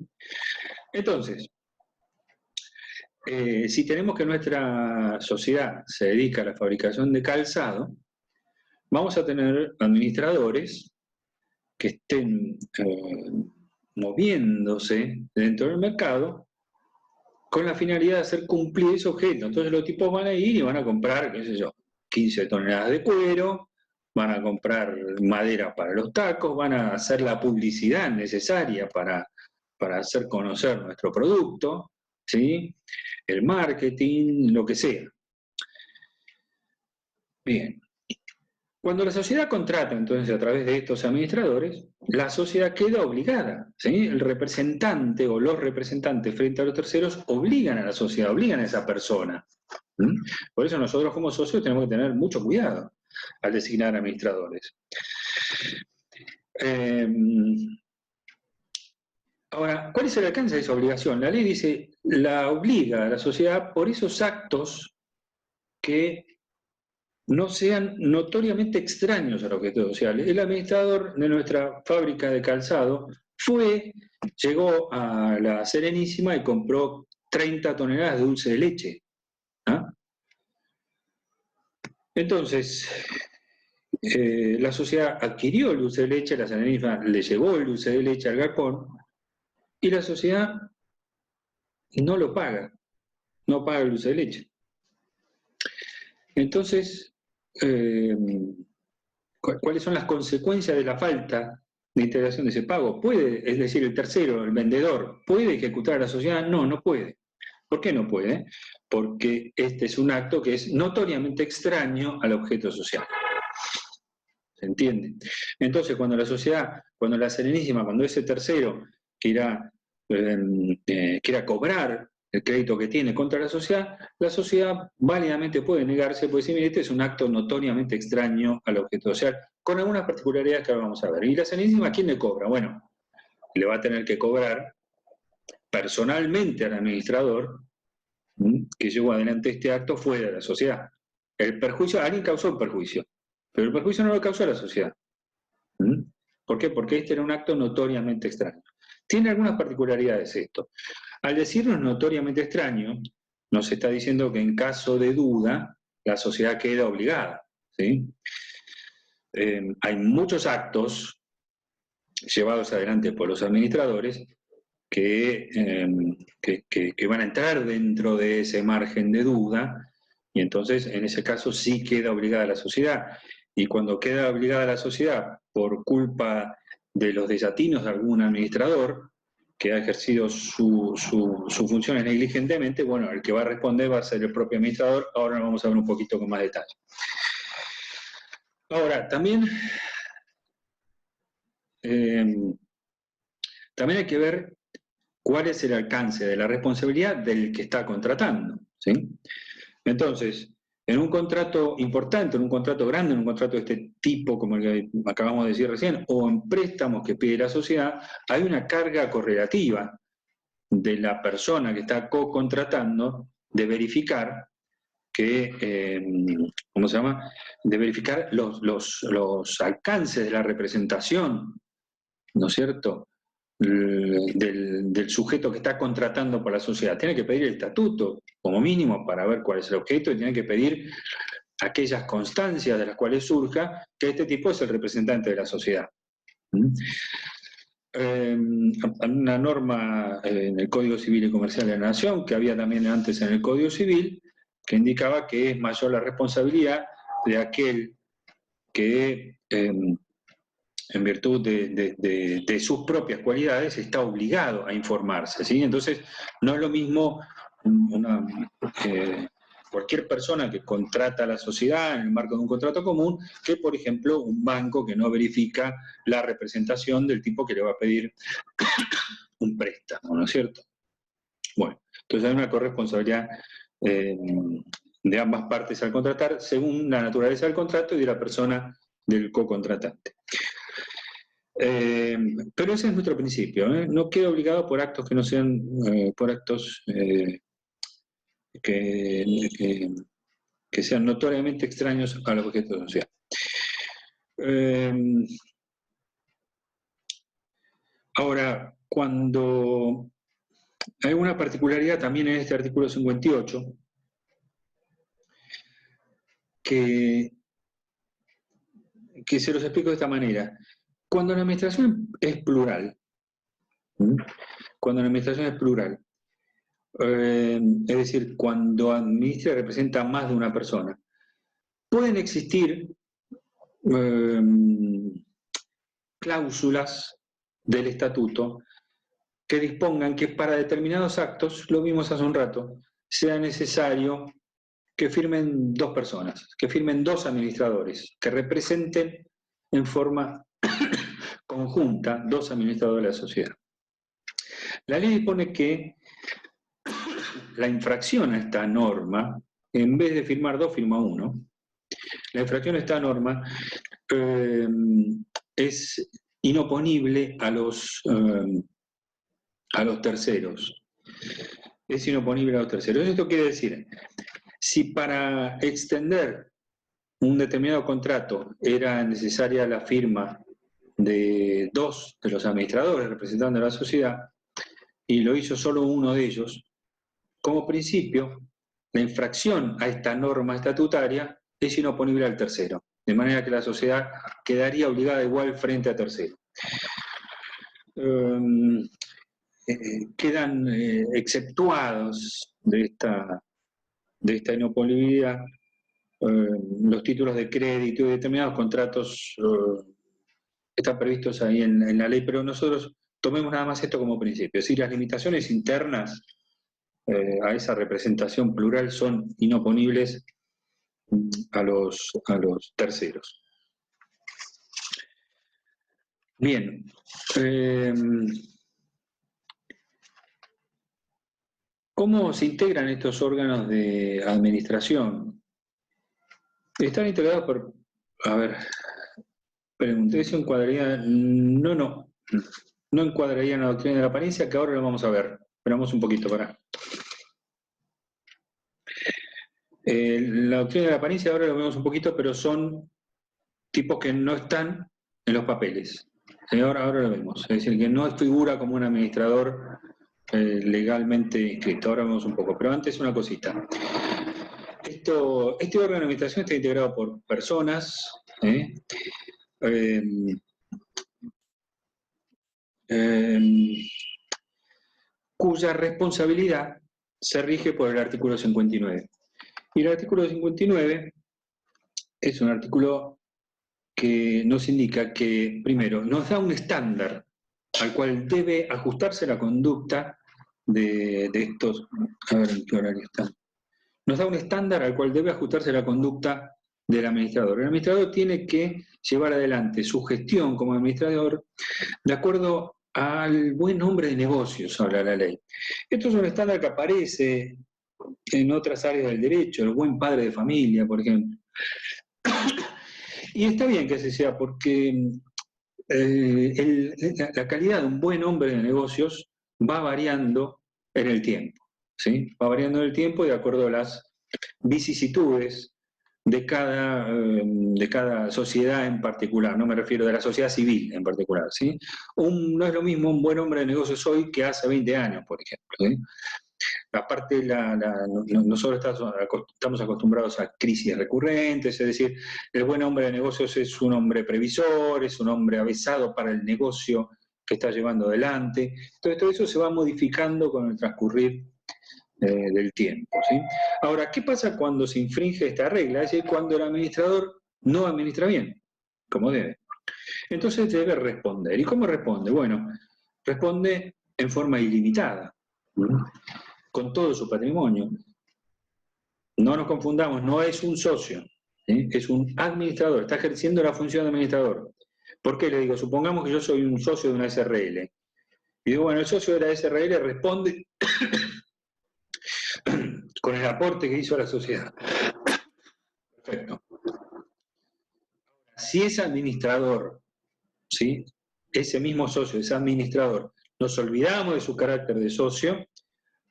Entonces, si tenemos que nuestra sociedad se dedica a la fabricación de calzado, vamos a tener administradores que estén moviéndose dentro del mercado con la finalidad de hacer cumplir ese objeto. Entonces los tipos van a ir y van a comprar, qué sé yo, 15 toneladas de cuero, van a comprar madera para los tacos, van a hacer la publicidad necesaria para hacer conocer nuestro producto, ¿sí? El marketing, lo que sea. Bien. Cuando la sociedad contrata, entonces, a través de estos administradores, la sociedad queda obligada, ¿sí? El representante o los representantes frente a los terceros obligan a la sociedad, obligan a esa persona. Por eso nosotros como socios tenemos que tener mucho cuidado al designar administradores. Ahora, ¿cuál es el alcance de esa obligación? La ley dice, la obliga a la sociedad por esos actos que no sean notoriamente extraños al objeto social. El administrador de nuestra fábrica de calzado llegó a la Serenísima y compró 30 toneladas de dulce de leche. ¿Ah? Entonces, la sociedad adquirió el dulce de leche, la Serenísima le llevó el dulce de leche al galpón, y la sociedad no lo paga, no paga el dulce de leche. Entonces, ¿cuáles son las consecuencias de la falta de integración de ese pago? ¿Puede, es decir, el tercero, el vendedor, puede ejecutar a la sociedad? No, no puede. ¿Por qué no puede? Porque este es un acto que es notoriamente extraño al objeto social. ¿Se entiende? Entonces, cuando la sociedad, cuando la Serenísima, cuando ese tercero quiera cobrar el crédito que tiene contra la sociedad válidamente puede negarse, puede decir, mire, este es un acto notoriamente extraño al objeto social, con algunas particularidades que ahora vamos a ver. ¿Y la Serenísima a quién le cobra? Bueno, le va a tener que cobrar personalmente al administrador que llevó adelante este acto fuera de la sociedad. El perjuicio, alguien causó el perjuicio, pero el perjuicio no lo causó la sociedad. ¿Por qué? Porque este era un acto notoriamente extraño. Tiene algunas particularidades esto. Al decirnos notoriamente extraño, nos está diciendo que en caso de duda, la sociedad queda obligada, ¿sí? Hay muchos actos llevados adelante por los administradores que van a entrar dentro de ese margen de duda, y entonces en ese caso sí queda obligada la sociedad. y cuando queda obligada la sociedad por culpa de los desatinos de algún administrador que ha ejercido sus funciones negligentemente, bueno, el que va a responder va a ser el propio administrador. Ahora lo vamos a ver un poquito con más detalle. Ahora, también hay que ver cuál es el alcance de la responsabilidad del que está contratando, ¿sí? Entonces, en un contrato importante, en un contrato grande, en un contrato de este tipo, como el que acabamos de decir recién, o en préstamos que pide la sociedad, hay una carga correlativa de la persona que está co-contratando de verificar que, ¿cómo se llama? De verificar los alcances de la representación, ¿no es cierto?, del sujeto que está contratando por la sociedad. Tiene que pedir el estatuto, como mínimo, para ver cuál es el objeto, y tiene que pedir aquellas constancias de las cuales surja que este tipo es el representante de la sociedad. Una norma en el Código Civil y Comercial de la Nación, que había también antes en el Código Civil, que indicaba que es mayor la responsabilidad de aquel que, en virtud de sus propias cualidades, está obligado a informarse, ¿sí? Entonces, no es lo mismo cualquier persona que contrata a la sociedad en el marco de un contrato común que, por ejemplo, un banco que no verifica la representación del tipo que le va a pedir un préstamo, ¿no es cierto? Bueno, entonces hay una corresponsabilidad de ambas partes al contratar, según la naturaleza del contrato y de la persona del co-contratante. Pero ese es nuestro principio, ¿eh? No queda obligado por actos que no sean, por actos que sean notoriamente extraños al objeto de sociedad. Ahora, cuando hay una particularidad también en este artículo 58, que se los explico de esta manera. Cuando la administración es plural, es decir, cuando administra y representa más de una persona, pueden existir cláusulas del estatuto que dispongan que para determinados actos, lo vimos hace un rato, sea necesario que firmen dos personas, que firmen dos administradores, que representen en forma conjunta dos administradores de la sociedad. La ley dispone que la infracción a esta norma, en vez de firmar dos, firma uno. La infracción a esta norma es inoponible a los terceros. Es inoponible a los terceros. Esto quiere decir, si para extender un determinado contrato era necesaria la firma de dos de los administradores representando a la sociedad, y lo hizo solo uno de ellos, como principio, la infracción a esta norma estatutaria es inoponible al tercero, de manera que la sociedad quedaría obligada igual frente a tercero. Quedan exceptuados de esta inoponibilidad los títulos de crédito y determinados contratos están previstos ahí en la ley, pero nosotros tomemos nada más esto como principio. Es decir, las limitaciones internas a esa representación plural son inoponibles a los terceros. Bien. ¿Cómo se integran estos órganos de administración? Están integrados por... A ver, pregunté, ¿eso encuadraría? No encuadraría en la doctrina de la apariencia, que ahora lo vamos a ver. Esperamos un poquito, para. La doctrina de la apariencia ahora lo vemos un poquito, pero son tipos que no están en los papeles. Ahora lo vemos. Es decir, que no figura como un administrador legalmente inscrito. Ahora vemos un poco. Pero antes una cosita. Este órgano de administración está integrado por personas cuya responsabilidad se rige por el artículo 59. Y el artículo 59 es un artículo que nos indica que, primero, nos da un estándar al cual debe ajustarse la conducta de estos... A ver, ¿en qué horario están? Nos da un estándar al cual debe ajustarse la conducta del administrador. El administrador tiene que llevar adelante su gestión como administrador de acuerdo al buen hombre de negocios, habla la ley. Esto es un estándar que aparece en otras áreas del derecho, el buen padre de familia, por ejemplo. Y está bien que así sea, porque la calidad de un buen hombre de negocios va variando en el tiempo, ¿sí? Va variando en el tiempo de acuerdo a las vicisitudes de cada sociedad en particular. No me refiero de la sociedad civil en particular, ¿sí? No es lo mismo un buen hombre de negocios hoy que hace 20 años, por ejemplo, ¿sí? Aparte, nosotros estamos acostumbrados a crisis recurrentes, es decir, el buen hombre de negocios es un hombre previsor, es un hombre avezado para el negocio que está llevando adelante. Entonces, todo eso se va modificando con el transcurrir del tiempo, ¿sí? Ahora, ¿qué pasa cuando se infringe esta regla? Es decir, cuando el administrador no administra bien, como debe. Entonces debe responder. ¿Y cómo responde? Bueno, responde en forma ilimitada, con todo su patrimonio. No nos confundamos, no es un socio, ¿sí? Es un administrador, está ejerciendo la función de administrador. ¿Por qué le digo? Supongamos que yo soy un socio de una SRL. Y digo, bueno, el socio de la SRL responde con el aporte que hizo a la sociedad. Perfecto. Si es administrador, ¿sí? Ese mismo socio es administrador, nos olvidamos de su carácter de socio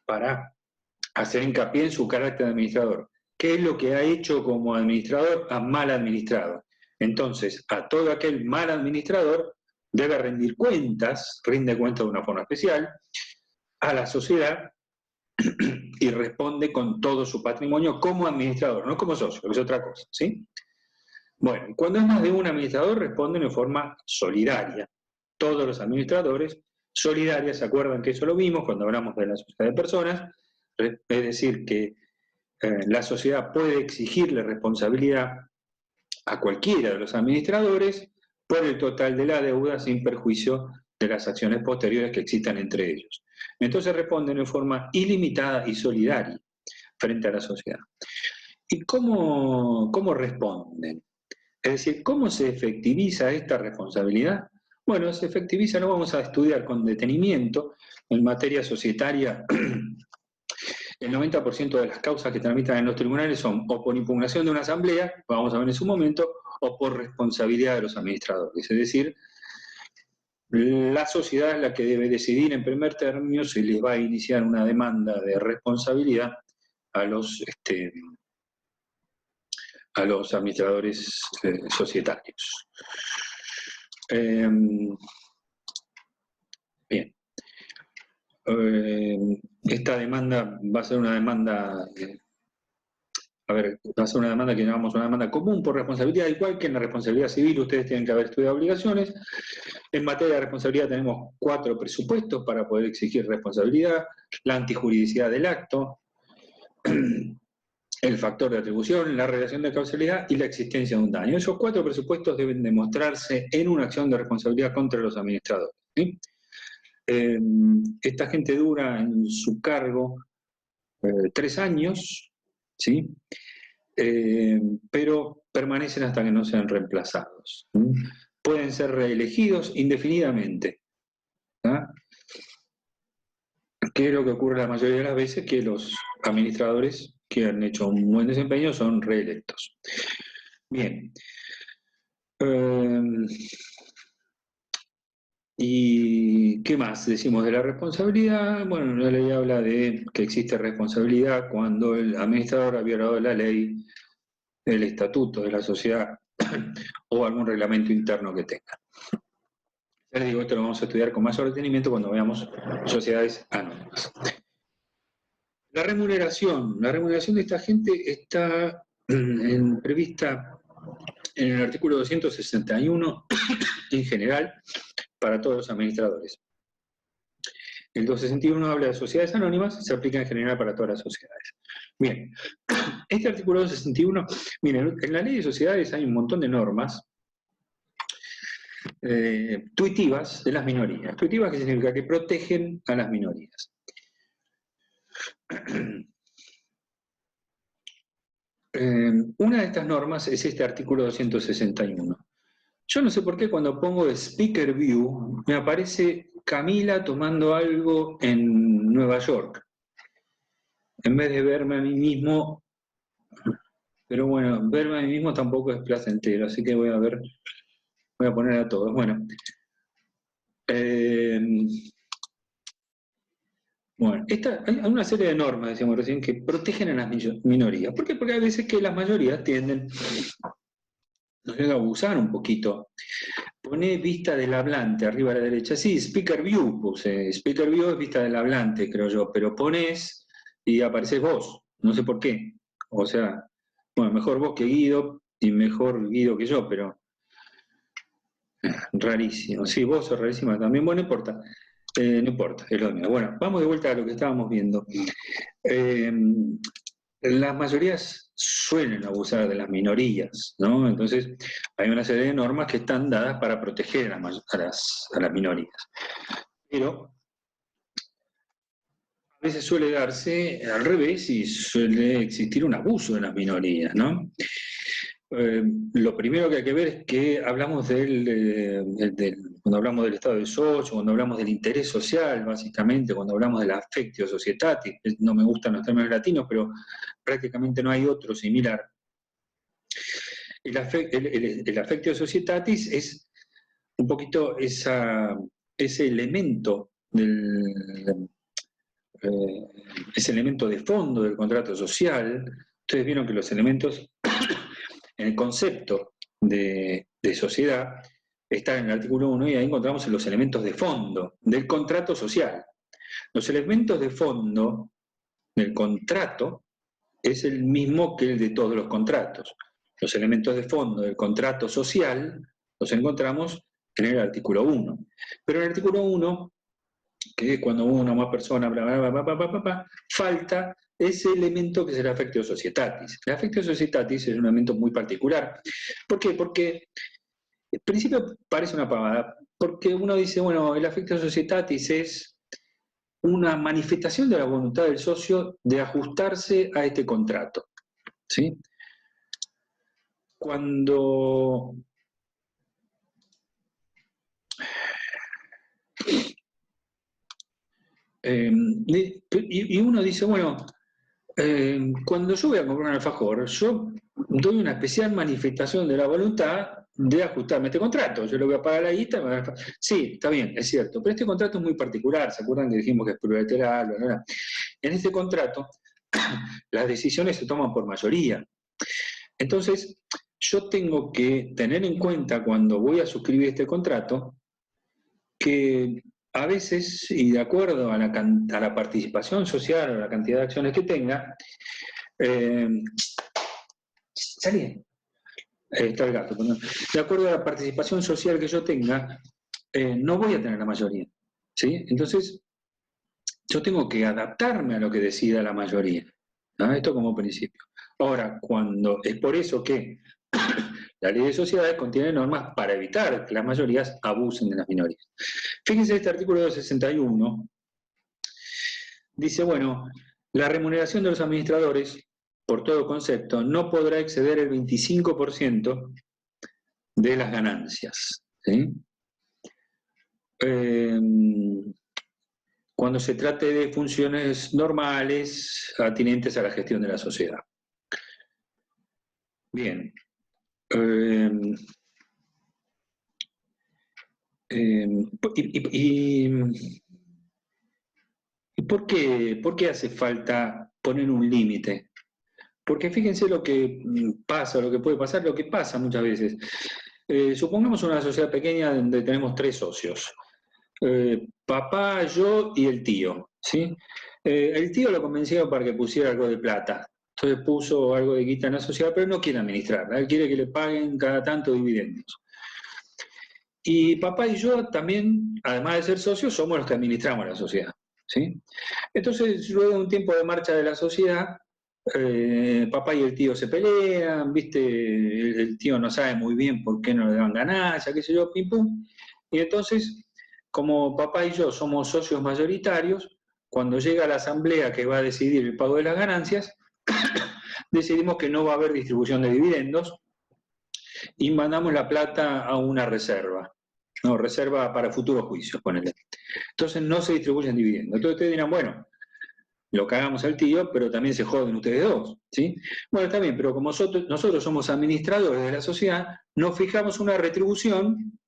para hacer hincapié en su carácter de administrador. ¿Qué es lo que ha hecho como administrador? Ha mal administrado. Entonces, a todo aquel mal administrador debe rendir cuentas, rinde cuentas de una forma especial, a la sociedad y responde con todo su patrimonio como administrador, no como socio, que es otra cosa, ¿sí? Bueno, cuando es más de un administrador, responden en forma solidaria. Todos los administradores solidarios, ¿se acuerdan que eso lo vimos cuando hablamos de la sociedad de personas? Es decir, que la sociedad puede exigirle responsabilidad a cualquiera de los administradores por el total de la deuda sin perjuicio de las acciones posteriores que existan entre ellos. Entonces responden en forma ilimitada y solidaria frente a la sociedad. ¿Y cómo responden? Es decir, ¿cómo se efectiviza esta responsabilidad? Bueno, se efectiviza, lo vamos a estudiar con detenimiento. En materia societaria, el 90% de las causas que tramitan en los tribunales son o por impugnación de una asamblea, vamos a ver en su momento, o por responsabilidad de los administradores. Es decir, la sociedad es la que debe decidir en primer término si les va a iniciar una demanda de responsabilidad a los administradores societarios. Bien. Esta demanda va a ser una demanda, va a ser una demanda que llamamos una demanda común por responsabilidad, igual que en la responsabilidad civil ustedes tienen que haber estudiado obligaciones. En materia de responsabilidad tenemos 4 presupuestos para poder exigir responsabilidad: la antijuridicidad del acto, el factor de atribución, la relación de causalidad y la existencia de un daño. Esos 4 presupuestos deben demostrarse en una acción de responsabilidad contra los administradores, ¿sí? Esta gente dura en su cargo 3 años, ¿sí? Pero permanecen hasta que no sean reemplazados, ¿sí? Pueden ser reelegidos indefinidamente, ¿ah? ¿Qué es lo que ocurre la mayoría de las veces? Que los administradores que han hecho un buen desempeño son reelectos. Bien. ¿Y qué más decimos de la responsabilidad? Bueno, la ley habla de que existe responsabilidad cuando el administrador ha violado la ley, el estatuto de la sociedad o algún reglamento interno que tenga. Ya les digo, esto lo vamos a estudiar con mayor detenimiento cuando veamos sociedades anónimas. La remuneración de esta gente está prevista en el artículo 261 en general para todos los administradores. El 261 habla de sociedades anónimas, se aplica en general para todas las sociedades. Bien, este artículo 261, miren, en la ley de sociedades hay un montón de normas tuitivas de las minorías. Tuitivas, que significa que protegen a las minorías. Una de estas normas es este artículo 261. Yo no sé por qué cuando pongo Speaker View me aparece Camila tomando algo en Nueva York, en vez de verme a mí mismo. Pero bueno, verme a mí mismo tampoco es placentero, así que voy a poner a todos. Bueno, hay una serie de normas, decíamos recién, que protegen a las minorías. ¿Por qué? Porque hay veces que las mayorías tienden a abusar un poquito. Poné vista del hablante arriba a la derecha. Sí, Speaker View puse. Speaker View es vista del hablante, creo yo, pero ponés y aparecés vos. No sé por qué. O sea, bueno, mejor vos que Guido y mejor Guido que yo, pero rarísimo. Sí, vos sos rarísima también. Bueno, no importa. No importa, es lo mismo. Bueno, vamos de vuelta a lo que estábamos viendo. Las mayorías suelen abusar de las minorías, ¿no? Entonces, hay una serie de normas que están dadas para proteger a las minorías. Pero a veces suele darse al revés y suele existir un abuso de las minorías, ¿no? Lo primero que hay que ver es que hablamos cuando hablamos del estado del socio, cuando hablamos del interés social, básicamente, cuando hablamos de la affectio societatis, no me gustan los términos latinos, pero prácticamente no hay otro similar. El affectio societatis es un poquito ese elemento ese elemento de fondo del contrato social. Ustedes vieron que los elementos en el concepto de sociedad está en el artículo 1 y ahí encontramos los elementos de fondo del contrato social. Los elementos de fondo del contrato es el mismo que el de todos los contratos. Los elementos de fondo del contrato social los encontramos en el artículo 1. Pero en el artículo 1, que es cuando una o más personas, falta ese elemento que es el affectio societatis. El affectio societatis es un elemento muy particular. ¿Por qué? Porque en principio parece una pavada, porque uno dice, bueno, el affectio societatis es una manifestación de la voluntad del socio de ajustarse a este contrato, ¿sí? Cuando y uno dice, bueno, cuando yo voy a comprar un alfajor, yo doy una especial manifestación de la voluntad de ajustarme a este contrato. Yo le voy a pagar la guita. Sí, está bien, es cierto. Pero este contrato es muy particular. ¿Se acuerdan que dijimos que es plurilateral? Bla, bla, bla? En este contrato, las decisiones se toman por mayoría. Entonces, yo tengo que tener en cuenta cuando voy a suscribir este contrato que a veces, y de acuerdo a la participación social, a la cantidad de acciones que tenga, salí. Está el gato. De acuerdo a la participación social que yo tenga, no voy a tener la mayoría, ¿sí? Entonces, yo tengo que adaptarme a lo que decida la mayoría, ¿no? Esto como principio. Ahora, es por eso que la ley de sociedades contiene normas para evitar que las mayorías abusen de las minorías. Fíjense este artículo 261. Dice, bueno, la remuneración de los administradores, por todo concepto, no podrá exceder el 25% de las ganancias, ¿sí? Cuando se trate de funciones normales atinentes a la gestión de la sociedad. Bien. ¿Por qué hace falta poner un límite? Porque fíjense lo que pasa, lo que puede pasar, lo que pasa muchas veces. Supongamos una sociedad pequeña donde tenemos 3 socios. Papá, yo y el tío, ¿sí? El tío lo convencieron para que pusiera algo de plata. Entonces puso algo de guita en la sociedad, pero no quiere administrarla. Él quiere que le paguen cada tanto dividendos. Y papá y yo también, además de ser socios, somos los que administramos la sociedad, ¿sí? Entonces, luego de un tiempo de marcha de la sociedad, papá y el tío se pelean, ¿viste? El tío no sabe muy bien por qué no le dan ganancia, qué sé yo, pim pum. Y entonces, como papá y yo somos socios mayoritarios, cuando llega la asamblea que va a decidir el pago de las ganancias, decidimos que no va a haber distribución de dividendos y mandamos la plata a una reserva. No, reserva para futuros juicios, ponele. Entonces no se distribuyen dividendos. Entonces ustedes dirán, bueno, lo cagamos al tío, pero también se joden ustedes dos, ¿sí? Bueno, está bien, pero como nosotros somos administradores de la sociedad, nos fijamos una retribución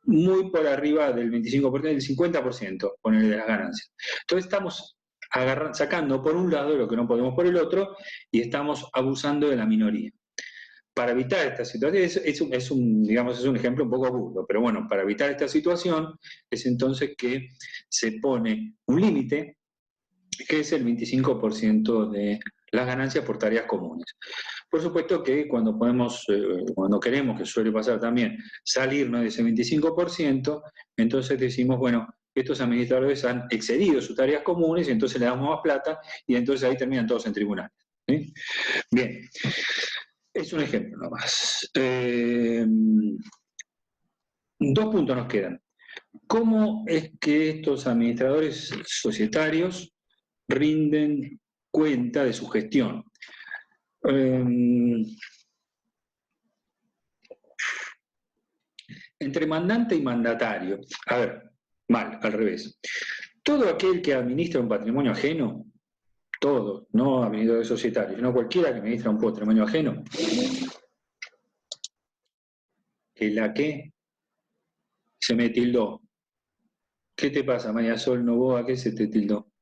muy por arriba del 25%, del 50%, ponele, de las ganancias. Entonces estamos sacando por un lado lo que no podemos por el otro y estamos abusando de la minoría. Para evitar esta situación, es un ejemplo un poco burdo, pero bueno, para evitar esta situación es entonces que se pone un límite, que es el 25% de las ganancias por tareas comunes. Por supuesto que cuando queremos, que suele pasar también, salirnos de ese 25%, entonces decimos, bueno, estos administradores han excedido sus tareas comunes y entonces le damos más plata y entonces ahí terminan todos en tribunales. ¿Sí? Bien. Es un ejemplo nomás. 2 puntos nos quedan. ¿Cómo es que estos administradores societarios rinden cuenta de su gestión? Entre mandante y mandatario. A ver, mal, al revés. Todo aquel que administra un patrimonio ajeno, todo, no administradores societarios, sino cualquiera que administra un patrimonio ajeno, que se me tildó. ¿Qué te pasa, María Sol Novoa? ¿Qué se te tildó?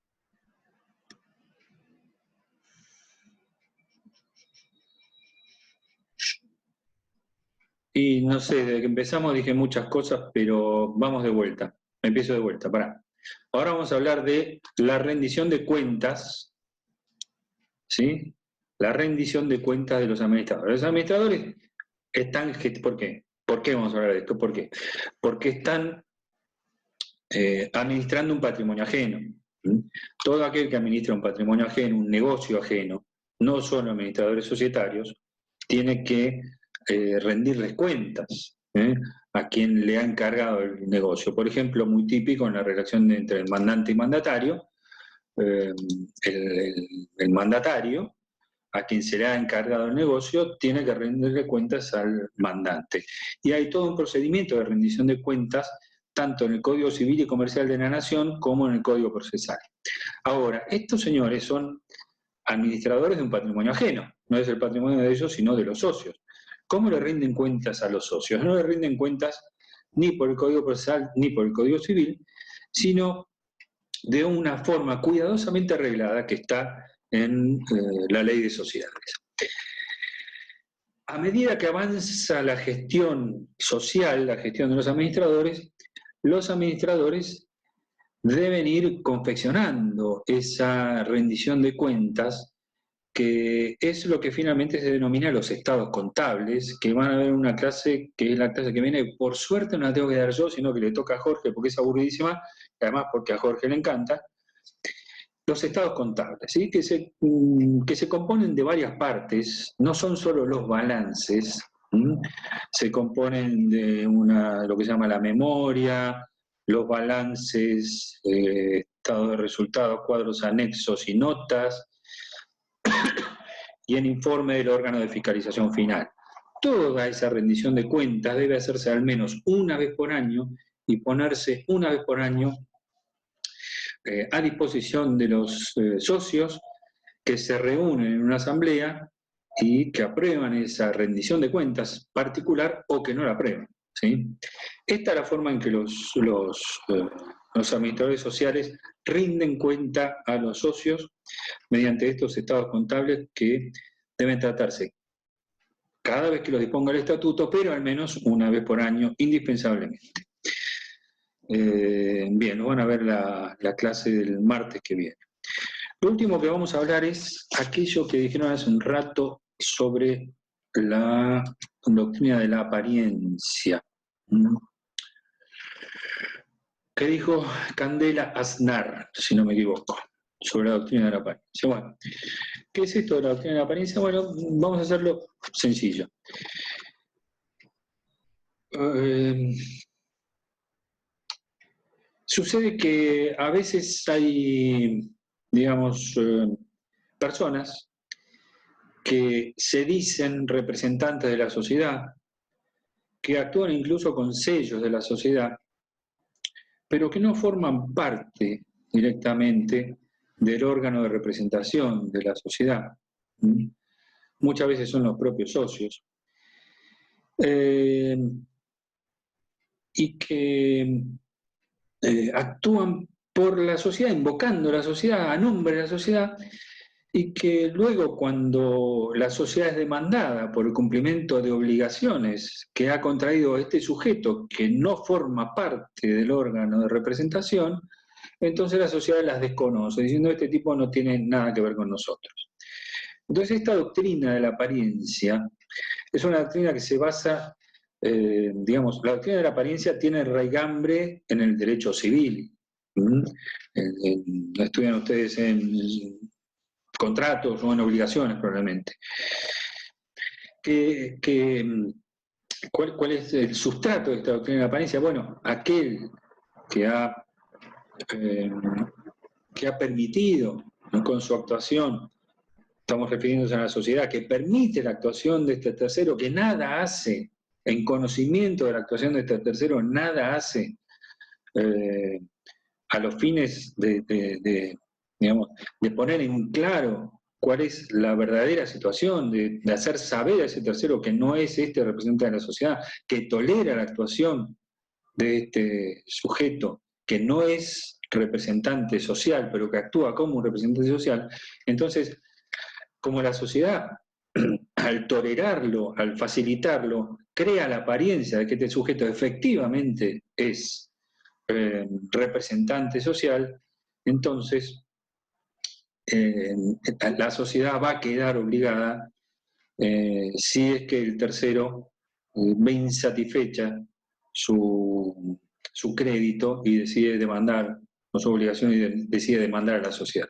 Y no sé, desde que empezamos dije muchas cosas, pero vamos de vuelta. Empiezo de vuelta, pará. Ahora vamos a hablar de la rendición de cuentas, ¿sí? La rendición de cuentas de los administradores. Los administradores están... ¿Por qué? ¿Por qué vamos a hablar de esto? ¿Por qué? Porque están administrando un patrimonio ajeno. ¿Sí? Todo aquel que administra un patrimonio ajeno, un negocio ajeno, no son administradores societarios, tiene que rendirles cuentas a quien le ha encargado el negocio. Por ejemplo, muy típico en la relación entre el mandante y mandatario, el mandatario, a quien se le ha encargado el negocio, tiene que rendirle cuentas al mandante. Y hay todo un procedimiento de rendición de cuentas, tanto en el Código Civil y Comercial de la Nación como en el Código Procesal. Ahora, estos señores son administradores de un patrimonio ajeno, no es el patrimonio de ellos, sino de los socios. ¿Cómo le rinden cuentas a los socios? No le rinden cuentas ni por el Código Procesal ni por el Código Civil, sino de una forma cuidadosamente arreglada que está en la Ley de Sociedades. A medida que avanza la gestión social, la gestión de los administradores deben ir confeccionando esa rendición de cuentas, que es lo que finalmente se denomina los estados contables, que van a ver una clase que es la clase que viene. Por suerte no la tengo que dar yo, sino que le toca a Jorge, porque es aburridísima, y además porque a Jorge le encanta. Los estados contables, ¿sí? que se componen de varias partes, no son solo los balances, se componen de lo que se llama la memoria, los balances, estado de resultados, cuadros anexos y notas, y el informe del órgano de fiscalización final. Toda esa rendición de cuentas debe hacerse al menos una vez por año y ponerse una vez por año a disposición de los socios que se reúnen en una asamblea y que aprueban esa rendición de cuentas particular o que no la aprueban. ¿Sí? Esta es la forma en que los administradores sociales rinden cuenta a los socios mediante estos estados contables que deben tratarse cada vez que lo disponga el estatuto, pero al menos una vez por año, indispensablemente. Bien, nos van a ver la clase del martes que viene. Lo último que vamos a hablar es aquello que dijeron hace un rato sobre la doctrina de la apariencia. ¿Qué dijo Candela Aznar, si no me equivoco? sobre la doctrina de la apariencia. Bueno, ¿qué es esto de la doctrina de la apariencia? Bueno, vamos a hacerlo sencillo. Sucede que a veces hay, digamos, personas que se dicen representantes de la sociedad, que actúan incluso con sellos de la sociedad, pero que no forman parte directamente del órgano de representación de la sociedad. Muchas veces son los propios socios. Y que actúan por la sociedad, invocando la sociedad, a nombre de la sociedad, y que luego cuando la sociedad es demandada por el cumplimiento de obligaciones que ha contraído este sujeto que no forma parte del órgano de representación, entonces la sociedad las desconoce, diciendo este tipo no tiene nada que ver con nosotros. Entonces esta doctrina de la apariencia es una doctrina que se basa, digamos, la doctrina de la apariencia tiene raigambre en el derecho civil. Estudian ustedes en contratos o en obligaciones probablemente. ¿Cuál es el sustrato de esta doctrina de la apariencia? Bueno, aquel que ha permitido, ¿no?, con su actuación, estamos refiriéndonos a la sociedad, que permite la actuación de este tercero, que nada hace, en conocimiento de la actuación de este tercero, nada hace a los fines digamos, de poner en claro cuál es la verdadera situación, de hacer saber a ese tercero que no es este representante de la sociedad, que tolera la actuación de este sujeto, que no es representante social, pero que actúa como un representante social. Entonces, como la sociedad, al tolerarlo, al facilitarlo, crea la apariencia de que este sujeto efectivamente es representante social, entonces la sociedad va a quedar obligada, si es que el tercero ve insatisfecha su crédito y decide demandar, o su obligación, y decide demandar a la sociedad.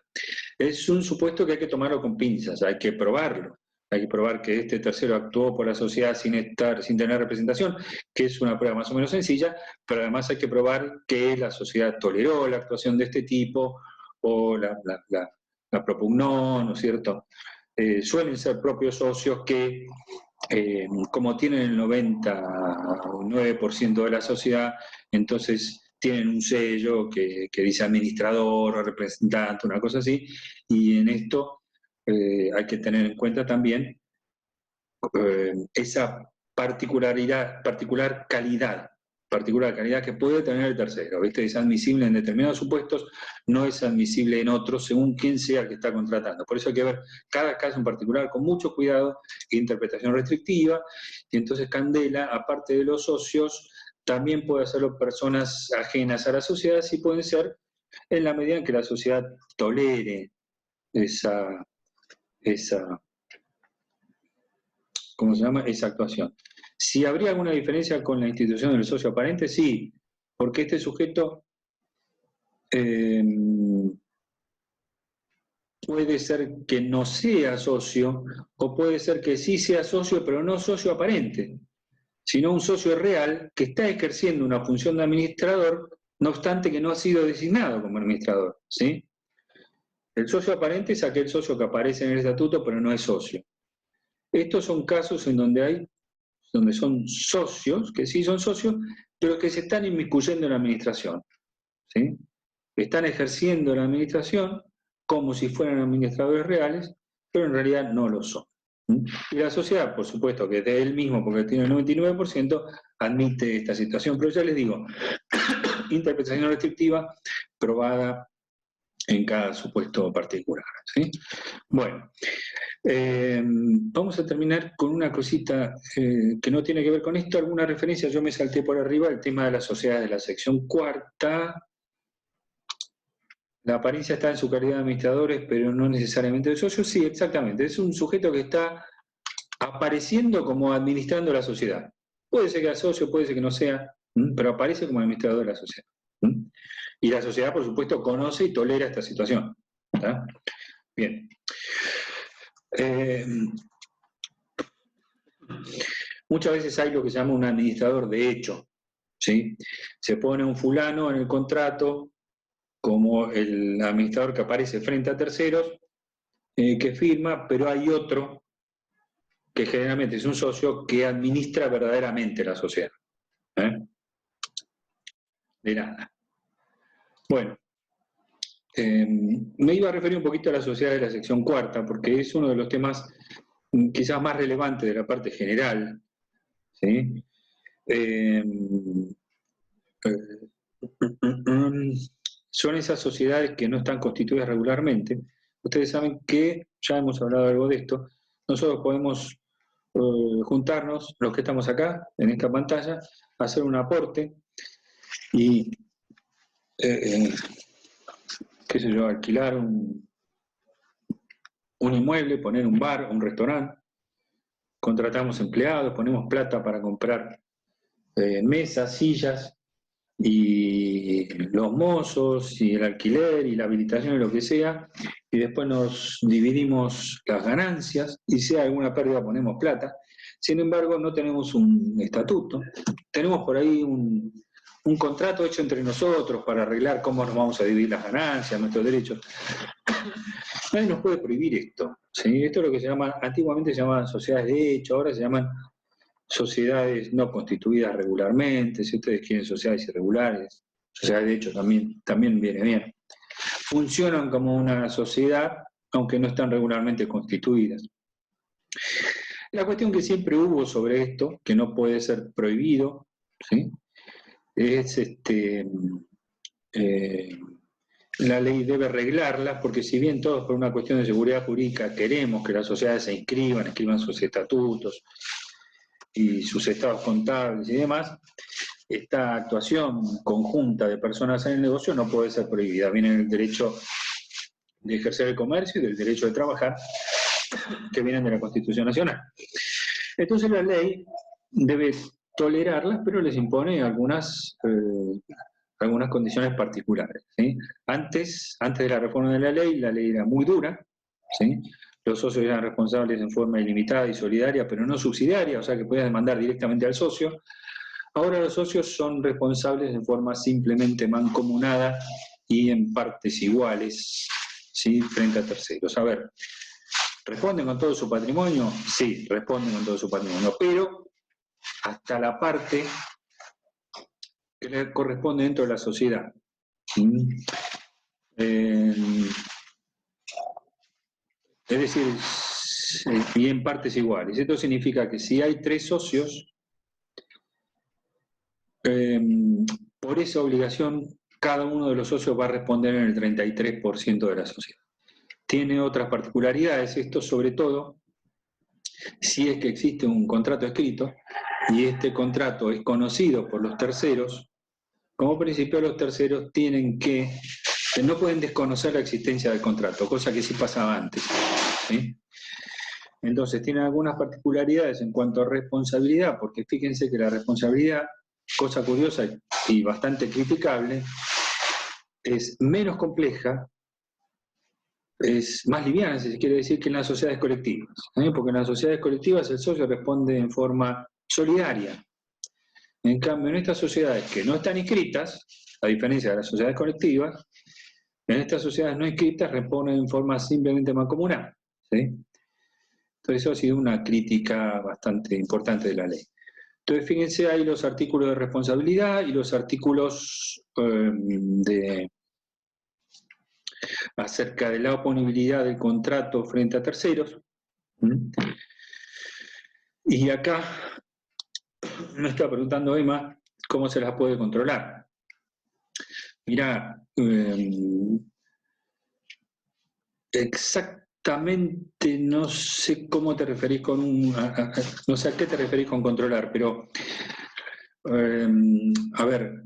Es un supuesto que hay que tomarlo con pinzas, hay que probarlo. Hay que probar que este tercero actuó por la sociedad sin tener representación, que es una prueba más o menos sencilla, pero además hay que probar que la sociedad toleró la actuación de este tipo o la propugnó, ¿no es cierto? Suelen ser propios socios que, como tienen el 99% de la sociedad, entonces tienen un sello que dice administrador o representante, una cosa así, y en esto hay que tener en cuenta también esa particular calidad que puede tener el tercero. ¿Viste? Es admisible en determinados supuestos, no es admisible en otros, según quién sea el que está contratando. Por eso hay que ver cada caso en particular con mucho cuidado e interpretación restrictiva, y entonces Candela, aparte de los socios, también puede hacerlo personas ajenas a la sociedad, si pueden ser, en la medida en que la sociedad tolere esa ¿cómo se llama?, esa actuación. Si habría alguna diferencia con la institución del socio aparente, sí, porque este sujeto puede ser que no sea socio, o puede ser que sí sea socio, pero no socio aparente, sino un socio real que está ejerciendo una función de administrador, no obstante que no ha sido designado como administrador, ¿sí? El socio aparente es aquel socio que aparece en el estatuto, pero no es socio. Estos son casos en donde son socios, que sí son socios, pero que se están inmiscuyendo en la administración, ¿sí? Están ejerciendo la administración como si fueran administradores reales, pero en realidad no lo son. Y la sociedad, por supuesto, que de él mismo, porque tiene el 99%, admite esta situación. Pero ya les digo, interpretación restrictiva probada en cada supuesto particular, ¿sí? Bueno, vamos a terminar con una cosita que no tiene que ver con esto, alguna referencia, yo me salté por arriba el tema de las sociedades de la sección cuarta. La apariencia está en su calidad de administradores, pero no necesariamente de socios. Sí, exactamente, es un sujeto que está apareciendo como administrando la sociedad. Puede ser que sea socio, puede ser que no sea, pero aparece como administrador de la sociedad. Y la sociedad, por supuesto, conoce y tolera esta situación. ¿Está? Bien. Muchas veces hay lo que se llama un administrador de hecho, ¿sí? Se pone un fulano en el contrato como el administrador que aparece frente a terceros, que firma, pero hay otro que generalmente es un socio que administra verdaderamente la sociedad. De nada. Bueno, me iba a referir un poquito a la sociedad de la sección cuarta, porque es uno de los temas quizás más relevantes de la parte general, ¿sí? Son esas sociedades que no están constituidas regularmente. Ustedes saben que, ya hemos hablado algo de esto, nosotros podemos juntarnos, los que estamos acá, en esta pantalla, hacer un aporte y, qué sé yo, alquilar un inmueble, poner un bar, un restaurante, contratamos empleados, ponemos plata para comprar mesas, sillas, y los mozos, y el alquiler, y la habilitación, y lo que sea, y después nos dividimos las ganancias, y si hay alguna pérdida ponemos plata. Sin embargo, no tenemos un estatuto, tenemos por ahí un contrato hecho entre nosotros para arreglar cómo nos vamos a dividir las ganancias, nuestros derechos. Nadie nos puede prohibir esto, ¿sí? Esto es lo que se llama, antiguamente se llamaban sociedades de hecho, ahora se llaman sociedades no constituidas regularmente. Si ustedes quieren sociedades irregulares, sociedades de hecho también viene bien. Funcionan como una sociedad, aunque no están regularmente constituidas. La cuestión que siempre hubo sobre esto, que no puede ser prohibido, ¿sí? Es la ley debe reglarla, porque si bien todos por una cuestión de seguridad jurídica queremos que las sociedades se escriban sus estatutos y sus estados contables y demás, esta actuación conjunta de personas en el negocio no puede ser prohibida. Viene el derecho de ejercer el comercio y del derecho de trabajar, que vienen de la Constitución Nacional. Entonces la ley debe tolerarlas, pero les impone algunas condiciones particulares, ¿sí? Antes de la reforma de la ley era muy dura, ¿sí? Los socios eran responsables en forma ilimitada y solidaria, pero no subsidiaria, o sea que podían demandar directamente al socio. Ahora los socios son responsables en forma simplemente mancomunada y en partes iguales, ¿sí? Frente a terceros. A ver, ¿responden con todo su patrimonio? Sí, responden con todo su patrimonio, pero hasta la parte que le corresponde dentro de la sociedad. Es decir, y en partes iguales. Esto significa que si hay 3 socios, por esa obligación, cada uno de los socios va a responder en el 33% de la sociedad. Tiene otras particularidades, esto sobre todo si es que existe un contrato escrito y este contrato es conocido por los terceros. Como principio, los terceros no pueden desconocer la existencia del contrato, cosa que sí pasaba antes, ¿sí? Entonces, tiene algunas particularidades en cuanto a responsabilidad, porque fíjense que la responsabilidad, cosa curiosa y bastante criticable, es menos compleja, es más liviana, si se quiere decir, que en las sociedades colectivas, ¿eh? Porque en las sociedades colectivas el socio responde en forma solidaria. En cambio, en estas sociedades que no están inscritas, a diferencia de las sociedades colectivas, en estas sociedades no inscritas responden en forma simplemente mancomunal, ¿sí? Entonces eso ha sido una crítica bastante importante de la ley. Entonces fíjense, hay los artículos de responsabilidad y los artículos acerca de la oponibilidad del contrato frente a terceros. Y acá me está preguntando Emma cómo se las puede controlar. Mirá, exactamente no sé cómo te referís no sé a qué te referís con controlar, pero a ver,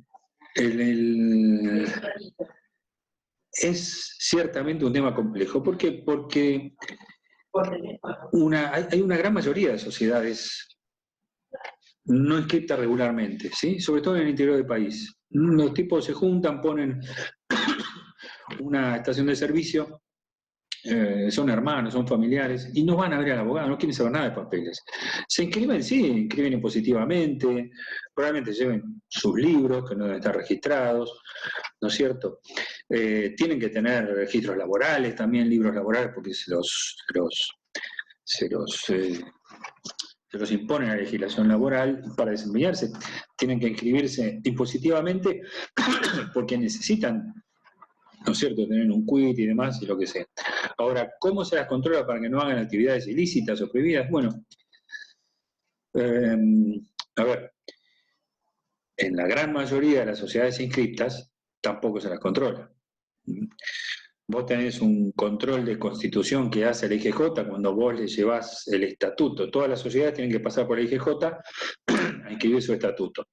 es ciertamente un tema complejo. ¿Por qué? Porque hay una gran mayoría de sociedades no inscritas regularmente, ¿sí? Sobre todo en el interior del país. Los tipos se juntan, ponen una estación de servicio son hermanos, son familiares, y no van a ver al abogado, no quieren saber nada de papeles. Se inscriben, sí, inscriben impositivamente, probablemente lleven sus libros, que no deben estar registrados, ¿no es cierto? Tienen que tener registros laborales, también libros laborales, porque se los impone la legislación laboral para desempeñarse. Tienen que inscribirse impositivamente porque necesitan, ¿no es cierto?, tener un quit y demás y lo que sea. Ahora, ¿cómo se las controla para que no hagan actividades ilícitas o prohibidas? Bueno, a ver, en la gran mayoría de las sociedades inscriptas tampoco se las controla. Vos tenés un control de constitución que hace el IGJ cuando vos le llevás el estatuto. Todas las sociedades tienen que pasar por el IGJ a inscribir su estatuto.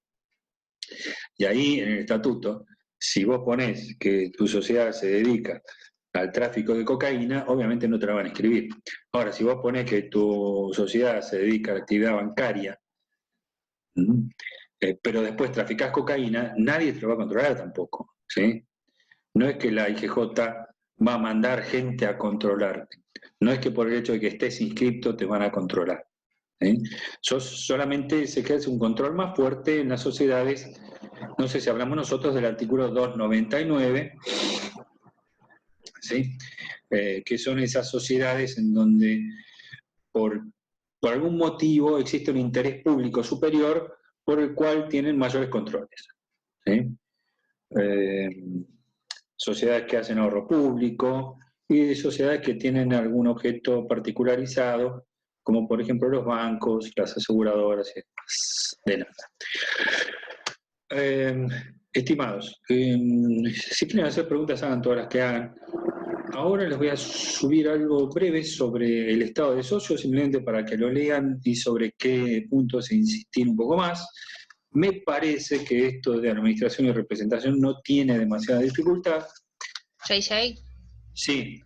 Y ahí, en el estatuto, si vos ponés que tu sociedad se dedica al tráfico de cocaína, obviamente no te la van a inscribir. Ahora, si vos ponés que tu sociedad se dedica a la actividad bancaria, pero después traficás cocaína, nadie te lo va a controlar tampoco, ¿sí? No es que la IGJ va a mandar gente a controlarte. No es que por el hecho de que estés inscripto te van a controlar. Solamente se hace un control más fuerte en las sociedades. No sé si hablamos nosotros del artículo 299, ¿sí? Que son esas sociedades en donde por algún motivo existe un interés público superior por el cual tienen mayores controles, ¿sí? Sociedades que hacen ahorro público y sociedades que tienen algún objeto particularizado, como por ejemplo los bancos, las aseguradoras y demás. De nada. Estimados, si quieren hacer preguntas, hagan todas las que hagan. Ahora les voy a subir algo breve sobre el estado de socios, simplemente para que lo lean y sobre qué puntos insistir un poco más. Me parece que esto de administración y representación no tiene demasiada dificultad. JJ, Sí,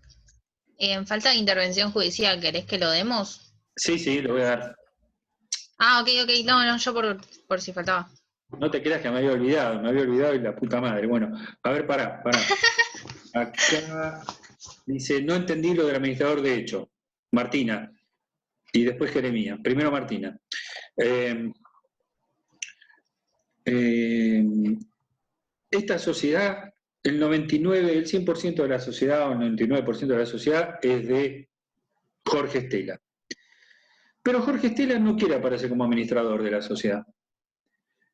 en falta de intervención judicial, ¿querés que lo demos? sí, lo voy a dar. Ah, ok, no, yo por si faltaba. No te creas que me había olvidado y la puta madre. Bueno, a ver, pará. Acá dice, no entendí lo del administrador de hecho. Martina. Y después Jeremía. Primero Martina. Esta sociedad, el 100% de la sociedad o el 99% de la sociedad es de Jorge Estela. Pero Jorge Estela no quiere aparecer como administrador de la sociedad.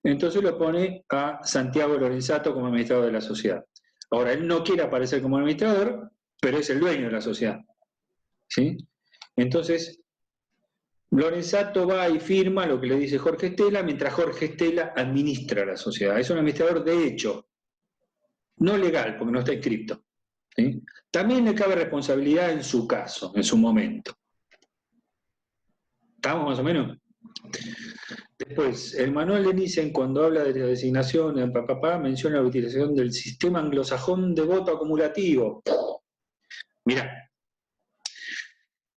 Entonces lo pone a Santiago Lorenzato como administrador de la sociedad. Ahora, él no quiere aparecer como administrador, pero es el dueño de la sociedad, ¿sí? Entonces, Lorenzato va y firma lo que le dice Jorge Estela, mientras Jorge Estela administra la sociedad. Es un administrador de hecho, no legal, porque no está inscripto, ¿sí? También le cabe responsabilidad en su caso, en su momento. ¿Estamos más o menos? Después, el manual de Nissen, cuando habla de la designación en menciona la utilización del sistema anglosajón de voto acumulativo. Mirá,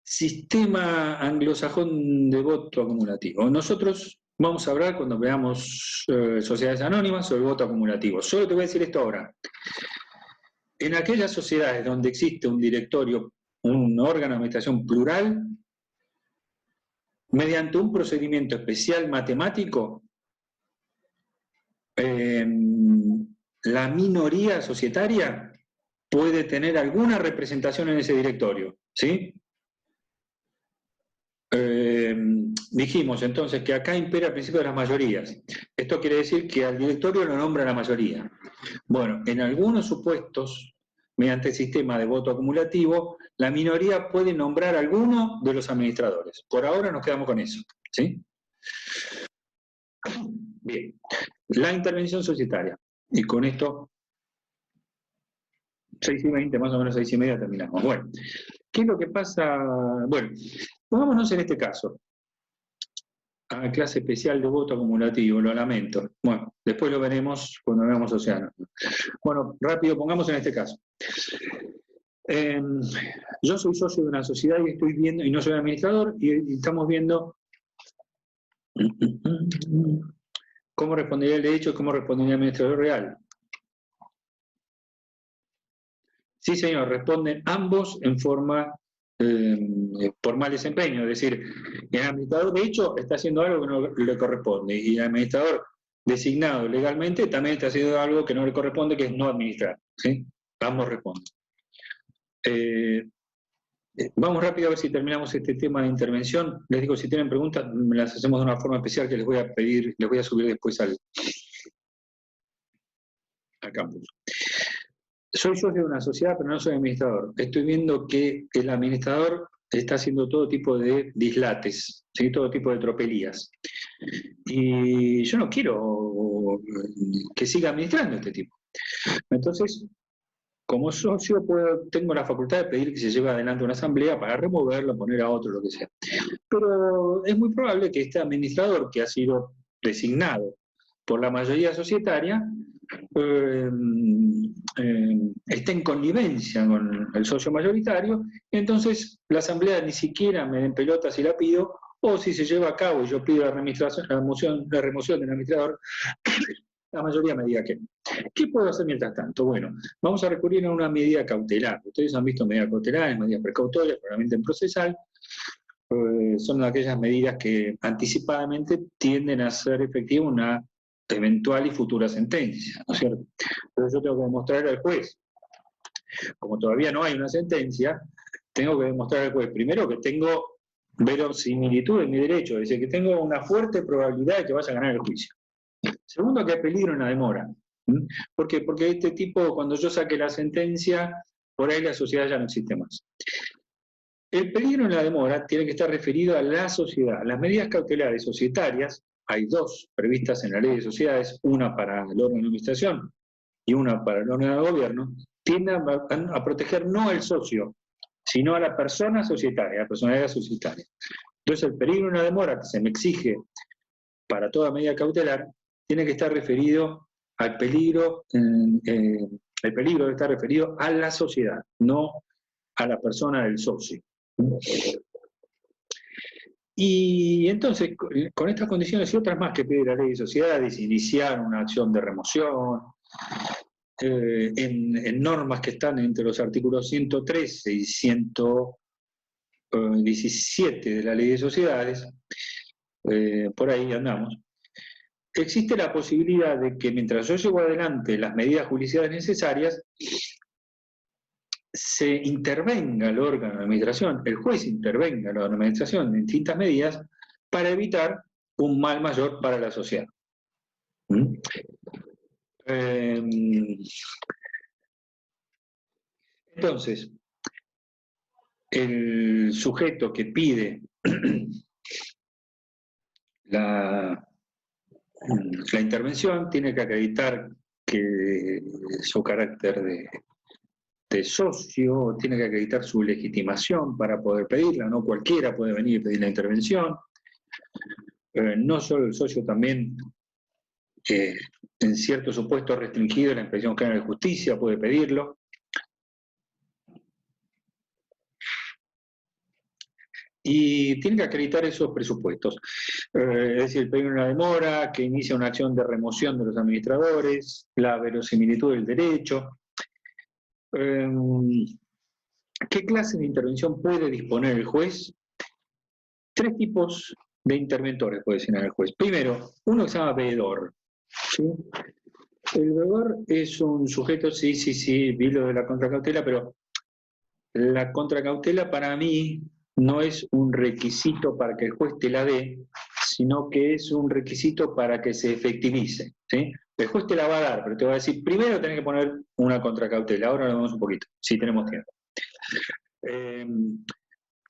sistema anglosajón de voto acumulativo. Nosotros vamos a hablar cuando veamos sociedades anónimas sobre el voto acumulativo. Solo te voy a decir esto ahora. En aquellas sociedades donde existe un directorio, un órgano de administración plural, mediante un procedimiento especial matemático, la minoría societaria puede tener alguna representación en ese directorio, ¿sí? Dijimos entonces que acá impera el principio de las mayorías. Esto quiere decir que al directorio lo nombra la mayoría. Bueno, en algunos supuestos, mediante el sistema de voto acumulativo, la minoría puede nombrar a alguno de los administradores. Por ahora nos quedamos con eso, ¿sí? Bien, la intervención societaria. Y con esto, 6:20, más o menos 6:30 terminamos. Bueno, ¿qué es lo que pasa? Bueno, pongámonos en este caso. A clase especial de voto acumulativo, lo lamento. Bueno, después lo veremos cuando veamos Océano. Bueno, rápido, pongamos en este caso. Yo soy socio de una sociedad y estoy viendo, y no soy administrador, y estamos viendo cómo respondería el derecho y cómo respondería el administrador real. Sí, señor, responden ambos en forma por mal desempeño, es decir, el administrador de hecho está haciendo algo que no le corresponde y el administrador designado legalmente también está haciendo algo que no le corresponde, que es no administrar, ¿sí? Ambos responden. Vamos rápido a ver si terminamos este tema de intervención. Les digo, si tienen preguntas, me las hacemos de una forma especial que les voy a pedir, les voy a subir después al campus. Soy socio de una sociedad, pero no soy administrador. Estoy viendo que el administrador está haciendo todo tipo de dislates, ¿sí? Todo tipo de tropelías. Y yo no quiero que siga administrando este tipo. Entonces, como socio tengo la facultad de pedir que se lleve adelante una asamblea para removerlo, poner a otro, lo que sea. Pero es muy probable que este administrador, que ha sido designado por la mayoría societaria, esté en connivencia con el socio mayoritario, entonces la asamblea ni siquiera me den pelota si la pido, o si se lleva a cabo y yo pido la remoción del administrador, la mayoría me diga que no. ¿Qué puedo hacer mientras tanto? Bueno, vamos a recurrir a una medida cautelar. Ustedes han visto medidas cautelares, medidas precautorias, probablemente en procesal. Son aquellas medidas que anticipadamente tienden a hacer efectiva una eventual y futura sentencia, ¿no es cierto? Entonces yo tengo que demostrar al juez, como todavía no hay una sentencia, tengo que demostrar al juez, primero, que tengo verosimilitud en mi derecho, es decir, que tengo una fuerte probabilidad de que vaya a ganar el juicio. Segundo, que hay peligro en la demora. ¿Por qué? Porque este tipo, cuando yo saque la sentencia, por ahí la sociedad ya no existe más. El peligro en la demora tiene que estar referido a la sociedad. Las medidas cautelares societarias, hay dos previstas en la ley de sociedades, una para el órgano de administración y una para el órgano de gobierno, tienden a proteger no al socio, sino a la persona societaria, a la personalidad societaria. Entonces el peligro en la demora que se me exige para toda medida cautelar tiene que estar referido al peligro, el peligro debe estar referido a la sociedad, no a la persona del socio. Y entonces, con estas condiciones y otras más que pide la ley de sociedades, iniciar una acción de remoción, en normas que están entre los artículos 113 y 117 de la ley de sociedades, por ahí andamos, existe la posibilidad de que mientras yo llevo adelante las medidas judiciales necesarias, se intervenga el órgano de administración, el juez intervenga el órgano de administración en distintas medidas para evitar un mal mayor para la sociedad. Entonces, el sujeto que pide la intervención tiene que acreditar que su carácter de socio, tiene que acreditar su legitimación para poder pedirla, no cualquiera puede venir y pedir la intervención. No solo el socio, también en ciertos supuestos restringidos la Inspección General de Justicia puede pedirlo. Y tiene que acreditar esos presupuestos. Es decir, pedir una demora, que inicia una acción de remoción de los administradores, la verosimilitud del derecho. ¿Qué clase de intervención puede disponer el juez? Tres tipos de interventores puede designar el juez. Primero, uno que se llama veedor. ¿Sí? El veedor es un sujeto, sí, vi lo de la contracautela, pero la contracautela para mí no es un requisito para que el juez te la dé, sino que es un requisito para que se efectivice, ¿sí? El juez te la va a dar, pero te va a decir, primero tenés que poner una contracautela, ahora lo vemos un poquito, si tenemos tiempo.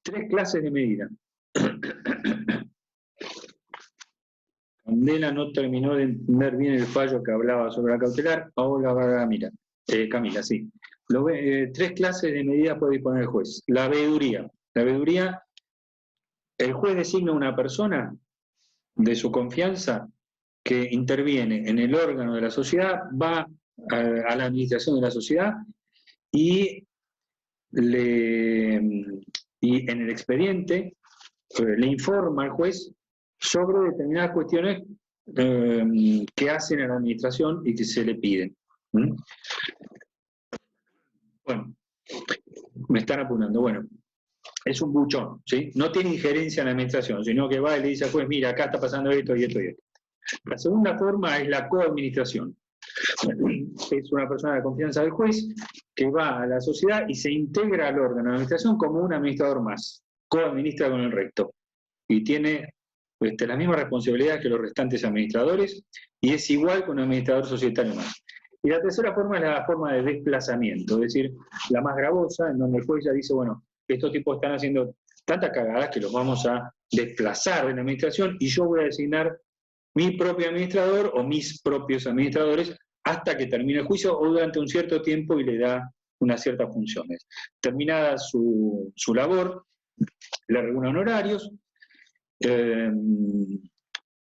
Tres clases de medida. Candela no terminó de entender bien el fallo que hablaba sobre la cautelar, ahora va a mirar. Camila, sí. Tres clases de medidas puede disponer el juez. La veeduría. La veeduría, el juez designa una persona de su confianza que interviene en el órgano de la sociedad, va a la administración de la sociedad y en el expediente le informa al juez sobre determinadas cuestiones que hacen a la administración y que se le piden. Bueno, Me están apurando. Bueno, es un buchón, ¿sí? No tiene injerencia en la administración, sino que va y le dice al juez, mira, acá está pasando esto y esto y esto. La segunda forma es la coadministración. Es una persona de confianza del juez que va a la sociedad y se integra al órgano de administración como un administrador más, coadministra con el resto y tiene las mismas responsabilidades que los restantes administradores y es igual que un administrador societario más. Y la tercera forma es la forma de desplazamiento, es decir, la más gravosa, en donde el juez ya dice, bueno, estos tipos están haciendo tantas cagadas que los vamos a desplazar de la administración y yo voy a designar mi propio administrador o mis propios administradores hasta que termine el juicio o durante un cierto tiempo y le da unas ciertas funciones. Terminada su labor, le regula honorarios,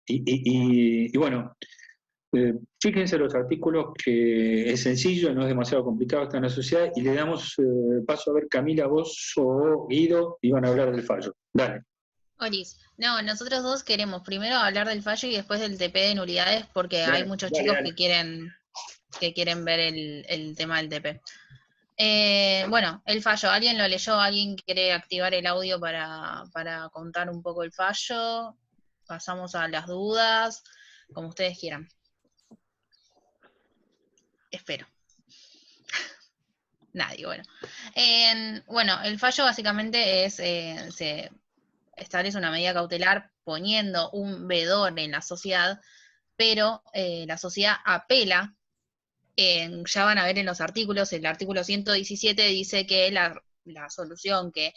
y bueno, fíjense los artículos que es sencillo, no es demasiado complicado, está en la sociedad, y le damos paso a ver Camila, vos o Guido, iban a hablar del fallo. Dale. Olis, no, nosotros dos queremos primero hablar del fallo y después del TP de nulidades porque Dale, hay muchos dale, chicos dale. que quieren ver el tema del TP. Bueno, el fallo, ¿alguien lo leyó? ¿Alguien quiere activar el audio para contar un poco el fallo? Pasamos a las dudas, como ustedes quieran. Espero. Nadie, bueno. Bueno, el fallo básicamente es, se establece una medida cautelar poniendo un vedor en la sociedad, pero la sociedad apela. Ya van a ver en los artículos, el artículo 117 dice que la solución que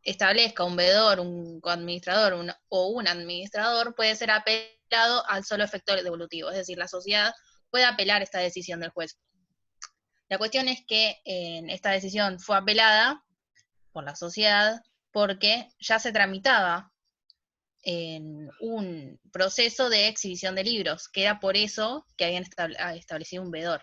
establezca un veedor, un coadministrador o un administrador puede ser apelado al solo efecto devolutivo, es decir, la sociedad puede apelar esta decisión del juez. La cuestión es que esta decisión fue apelada por la sociedad porque ya se tramitaba en un proceso de exhibición de libros, que era por eso que habían establecido un veedor.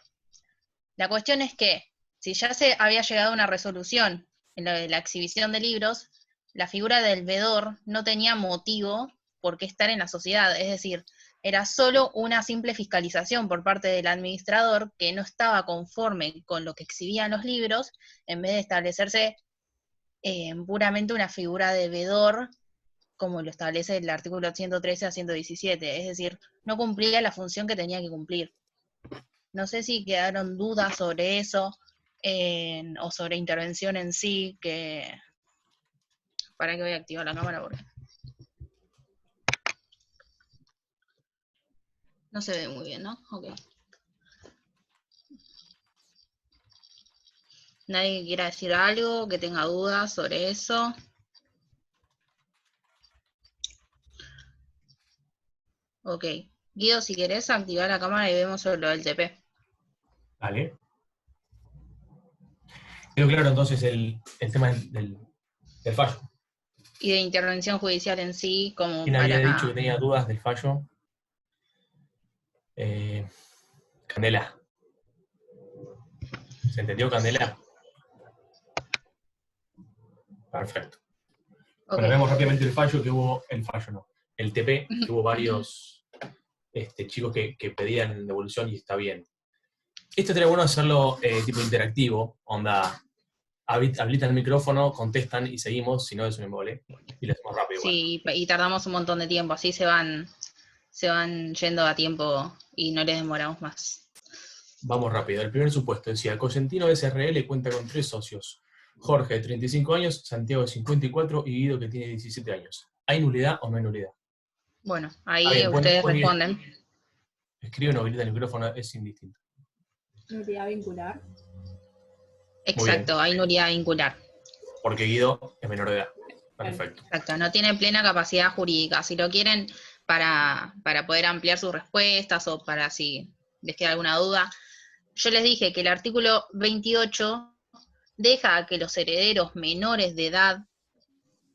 La cuestión es que, si ya se había llegado a una resolución en lo de la exhibición de libros, la figura del veedor no tenía motivo por qué estar en la sociedad, es decir, era solo una simple fiscalización por parte del administrador que no estaba conforme con lo que exhibían los libros, en vez de establecerse puramente una figura de veedor, como lo establece el artículo 113 a 117, es decir, no cumplía la función que tenía que cumplir. No sé si quedaron dudas sobre eso, o sobre intervención en sí, que... ¿Para qué voy a activar la cámara? Porque no se ve muy bien, ¿no? Ok. ¿Nadie quiera decir algo, que tenga dudas sobre eso? Ok. Guido, si querés activar la cámara y vemos sobre lo del TP. Vale. Quedó claro entonces el tema del fallo. Y de intervención judicial en sí, como ¿Quién para... había dicho que tenía dudas del fallo? Candela. ¿Se entendió, Candela? Perfecto. Ok. Bueno, vemos rápidamente el fallo, el TP, que hubo varios chicos que pedían devolución y está bien. Esto sería bueno hacerlo tipo interactivo, onda, habilitan el micrófono, contestan y seguimos, si no es un embole, y lo hacemos rápido. Sí, y tardamos un montón de tiempo, así se van yendo a tiempo y no les demoramos más. Vamos rápido. El primer supuesto decía, Cosentino SRL cuenta con 3 socios. Jorge, de 35 años, Santiago, de 54 y Guido, que tiene 17 años. ¿Hay nulidad o no hay nulidad? Bueno, ahí Bien, ustedes pueden ir, responden. escriben o habilitan el micrófono, es indistinto. ¿Nulidad vincular? Exacto, hay nulidad vincular. Porque Guido es menor de edad. Perfecto. Exacto, no tiene plena capacidad jurídica. Si lo quieren para poder ampliar sus respuestas o para si les queda alguna duda, yo les dije que el artículo 28 deja que los herederos menores de edad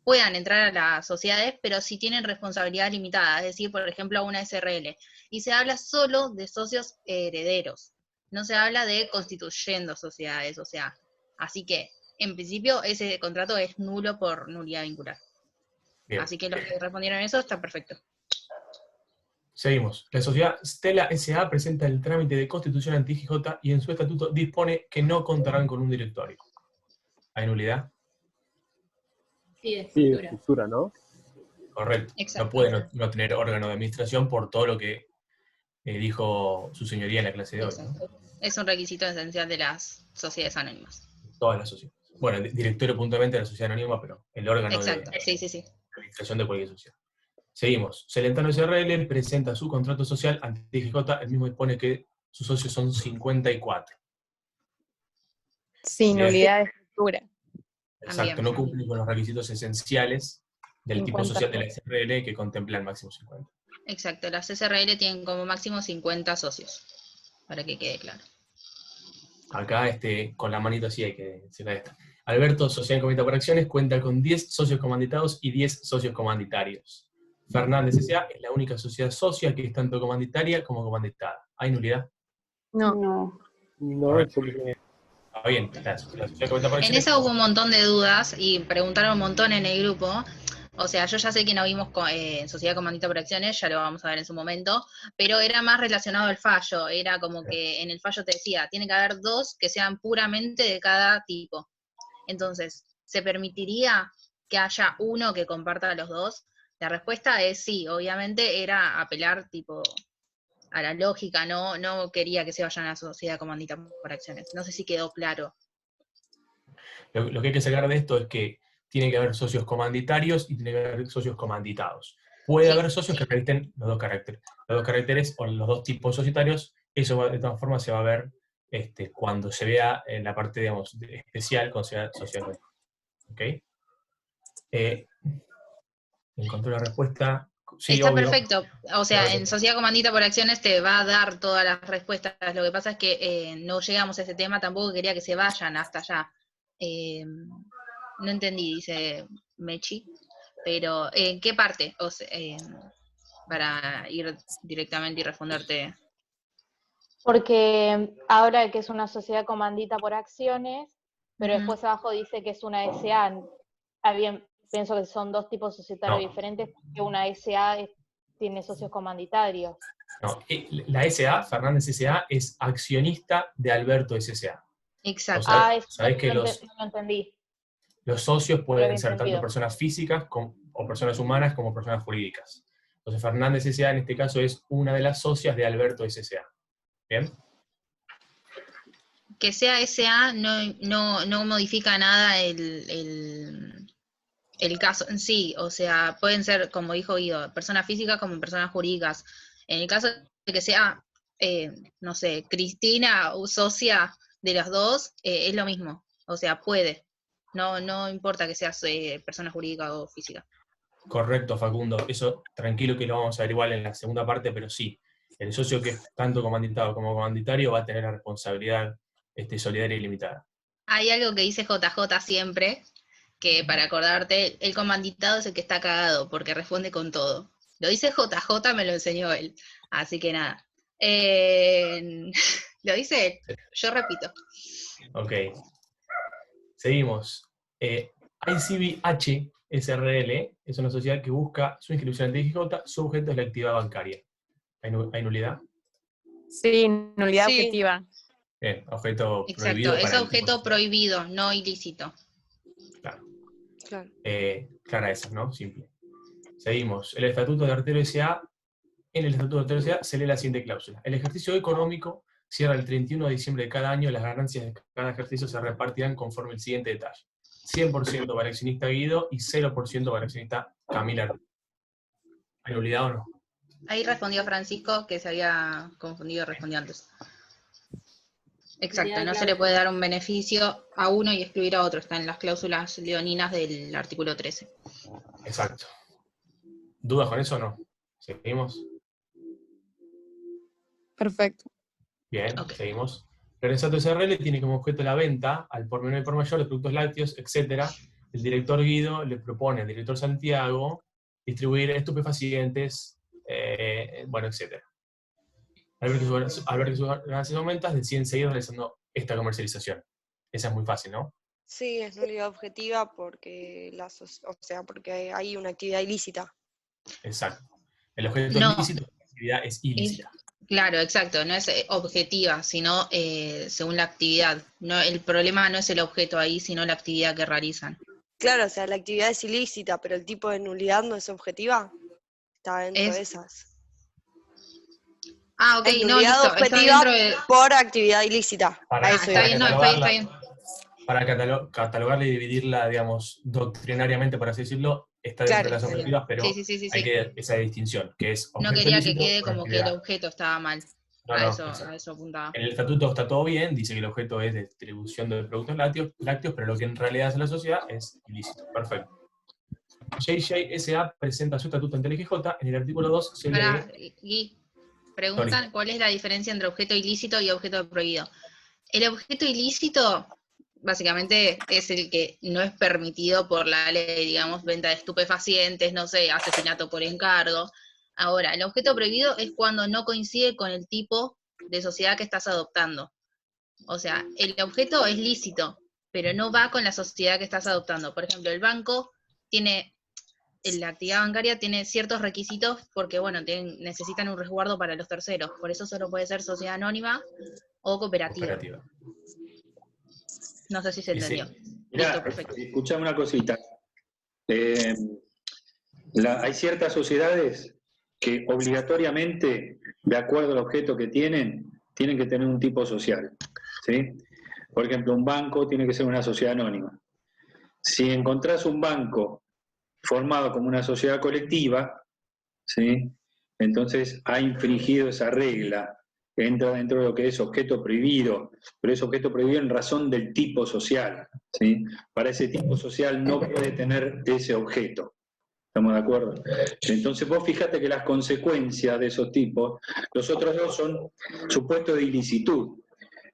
puedan entrar a las sociedades, pero si tienen responsabilidad limitada, es decir, por ejemplo, a una SRL. Y se habla solo de socios herederos, no se habla de constituyendo sociedades, o sea, así que, en principio, ese contrato es nulo por nulidad vincular. Bien. Así que los que respondieron eso está perfecto. Seguimos. La sociedad Stella S.A. presenta el trámite de constitución anti-GJ y en su estatuto dispone que no contarán con un directorio. ¿Hay nulidad? Sí, de Sí, estructura. estructura, ¿no? Correcto. Exacto. No puede no tener órgano de administración por todo lo que dijo su señoría en la clase de hoy, ¿no? Exacto. Es un requisito esencial de las sociedades anónimas. Todas las sociedades. Bueno, el directorio puntualmente de la sociedad anónima, pero el órgano Exacto, de sí, sí, sí. administración de cualquier sociedad. Seguimos. Celentano SRL presenta su contrato social ante DGJ, el mismo dispone que sus socios son 54. Sin Bien. nulidad de estructura. Exacto, También. no cumplen con los requisitos esenciales del tipo 50. social de la SRL que contempla el máximo 50. Exacto, las SRL tienen como máximo 50 socios, para que quede claro. Acá con la manito así hay que sacar esta. Alberto, Sociedad en Comité por Acciones, cuenta con 10 socios comanditados y 10 socios comanditarios. Fernández S.A. es la única sociedad socia que es tanto comanditaria como comanditada. ¿Hay nulidad? No. No, porque Está bien, la Sociedad en Comité por En Acciones. esa hubo un montón de dudas y preguntaron un montón en el grupo. O sea, yo ya sé que no vimos Sociedad Comandita por Acciones, ya lo vamos a ver en su momento, pero era más relacionado al fallo. Era como que en el fallo te decía, tiene que haber 2 que sean puramente de cada tipo. Entonces, ¿se permitiría que haya uno que comparta los 2? La respuesta es sí, obviamente era apelar tipo a la lógica, no quería que se vayan a la sociedad comandita por acciones. No sé si quedó claro. Lo que hay que sacar de esto es que tiene que haber socios comanditarios y tiene que haber socios comanditados. Puede Sí. haber socios que acrediten los 2 caracteres. Los 2 caracteres o los 2 tipos societarios, eso de todas formas se va a ver cuando se vea en la parte, digamos, especial con sociedad. ¿Ok? Encontré la respuesta. Sí, Está obvio. perfecto. O sea, en Sociedad Comandita por Acciones te va a dar todas las respuestas. Lo que pasa es que no llegamos a ese tema, tampoco quería que se vayan hasta allá. No entendí, dice Mechi. Pero, ¿en qué parte? Para ir directamente y responderte. Porque ahora que es una sociedad comandita por acciones, pero Ujú. después abajo dice que es una SA. Pienso que son 2 tipos societarios No. diferentes, porque una SA tiene socios comanditarios. No, la SA, Fernández S.A., es accionista de Alberto S.A. Exacto. Eso Sabés que no lo entendí, los socios no lo pueden había ser tanto entendido. personas físicas o personas humanas como personas jurídicas. Entonces Fernández S.A. en este caso es una de las socias de Alberto S.A. ¿Bien? Que sea SA no modifica nada el caso en sí. O sea, pueden ser, como dijo Guido, personas físicas como personas jurídicas. En el caso de que sea, no sé, Cristina o socia de los dos, es lo mismo. O sea, puede. No importa que seas persona jurídica o física. Correcto, Facundo. Eso tranquilo que lo vamos a ver igual en la segunda parte, pero sí, el socio que es tanto comanditado como comanditario va a tener la responsabilidad solidaria y limitada. Hay algo que dice JJ siempre, que para acordarte, el comanditado es el que está cagado, porque responde con todo. Lo dice JJ, me lo enseñó él. Así que nada. Lo dice él, yo repito. Ok. Seguimos. ICBH SRL es una sociedad que busca su inscripción en DGJ, su objeto es la actividad bancaria. ¿Hay nulidad? Sí, nulidad Sí. objetiva. Bien, objeto Exacto, prohibido es para el objeto tipo. prohibido, no ilícito. Claro. Claro. Clara esa, ¿no? Simple. Seguimos. El Estatuto de Artero S.A. En el Estatuto de Artero S.A. se lee la siguiente cláusula. El ejercicio económico cierra el 31 de diciembre de cada año. Las ganancias de cada ejercicio se repartirán conforme el siguiente detalle. 100% para el accionista Guido y 0% para el accionista Camila. ¿Hay nulidad o no? Ahí respondió Francisco, que se había confundido, respondió antes. Exacto, no se le puede dar un beneficio a uno y excluir a otro. Está en las cláusulas leoninas del artículo 13. Exacto. ¿Dudas con eso o no? ¿Seguimos? Perfecto. Bien, Ok. seguimos. Lorenzato SRL tiene como objeto la venta, al por menor y por mayor, de productos lácteos, etc. El director Guido le propone al director Santiago distribuir estupefacientes, bueno, etc. Al ver que sus ganancias aumentan, deciden seguir realizando esta comercialización. Esa es muy fácil, ¿no? Sí, es nulidad objetiva porque porque hay una actividad ilícita. Exacto. El objeto No, es lícito, la actividad es ilícita. Claro, exacto, no es objetiva, sino según la actividad. No, el problema no es el objeto ahí, sino la actividad que realizan. Claro, o sea, la actividad es ilícita, pero el tipo de nulidad no es objetiva. Está dentro de Es, esas. ok, Es no, nulidad listo, está objetiva dentro de... por actividad ilícita. A eso está iba. bien, no, está bien. Para catalogarla y dividirla, digamos, doctrinariamente, por así decirlo, está dentro Claro. de las objetivas, pero Sí. hay que esa distinción, que es No objeto quería que ilícito quede con como que el actividad. objeto estaba mal. No, A exacto. eso apuntaba. En el estatuto está todo bien, dice que el objeto es de distribución de productos lácteos, pero lo que en realidad hace la sociedad es ilícito. Perfecto. JJSA presenta su estatuto ante el IGJ, en el artículo 2 se Pará, lee... Gui, preguntan cuál es la diferencia entre objeto ilícito y objeto prohibido. El objeto ilícito, básicamente, es el que no es permitido por la ley, digamos, venta de estupefacientes, no sé, asesinato por encargo. Ahora, el objeto prohibido es cuando no coincide con el tipo de sociedad que estás adoptando. O sea, el objeto es lícito, pero no va con la sociedad que estás adoptando. Por ejemplo, el banco tiene, la actividad bancaria tiene ciertos requisitos porque, bueno, necesitan un resguardo para los terceros. Por eso solo puede ser sociedad anónima o cooperativa. No sé si se entendió. Mirá, Listo, perfecto. escuchame una cosita. Hay ciertas sociedades que obligatoriamente, de acuerdo al objeto que tienen que tener un tipo social, ¿sí? Por ejemplo, un banco tiene que ser una sociedad anónima. Si encontrás un banco formado como una sociedad colectiva, ¿sí? Entonces ha infringido esa regla, entra dentro de lo que es objeto prohibido, pero es objeto prohibido en razón del tipo social, ¿sí? Para ese tipo social no puede tener ese objeto. ¿Estamos de acuerdo? Entonces vos fíjate que las consecuencias de esos tipos, los otros dos son supuestos de ilicitud.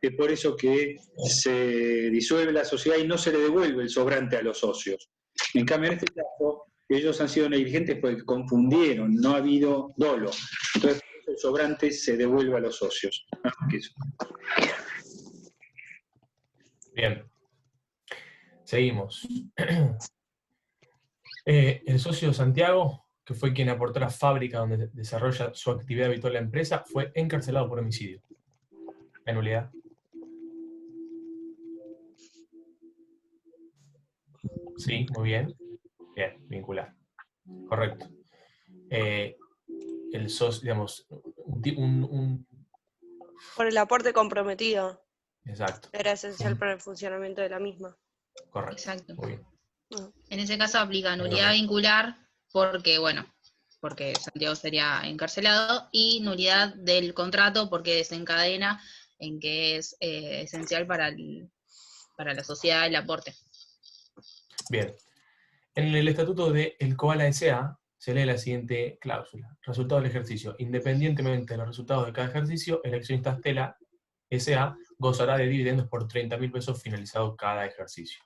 Es por eso que se disuelve la sociedad y no se le devuelve el sobrante a los socios. En cambio, en este caso, ellos han sido negligentes porque confundieron, no ha habido dolo. Entonces, el sobrante se devuelve a los socios. Bien. Seguimos. El socio Santiago, que fue quien aportó la fábrica donde desarrolla su actividad habitual la empresa, fue encarcelado por homicidio. ¿La nulidad? Sí, muy bien. Bien, vincular. Correcto. El socio, digamos, Por el aporte comprometido. Exacto. Era esencial para el funcionamiento de la misma. Correcto. Exacto. Muy bien. En ese caso aplica nulidad vincular porque, bueno, porque Santiago sería encarcelado, y nulidad del contrato porque desencadena en que es esencial para la sociedad el aporte. Bien. En el estatuto de El Koala S.A. se lee la siguiente cláusula. Resultado del ejercicio. Independientemente de los resultados de cada ejercicio, el accionista Stella S.A. gozará de dividendos por 30.000 pesos finalizado cada ejercicio.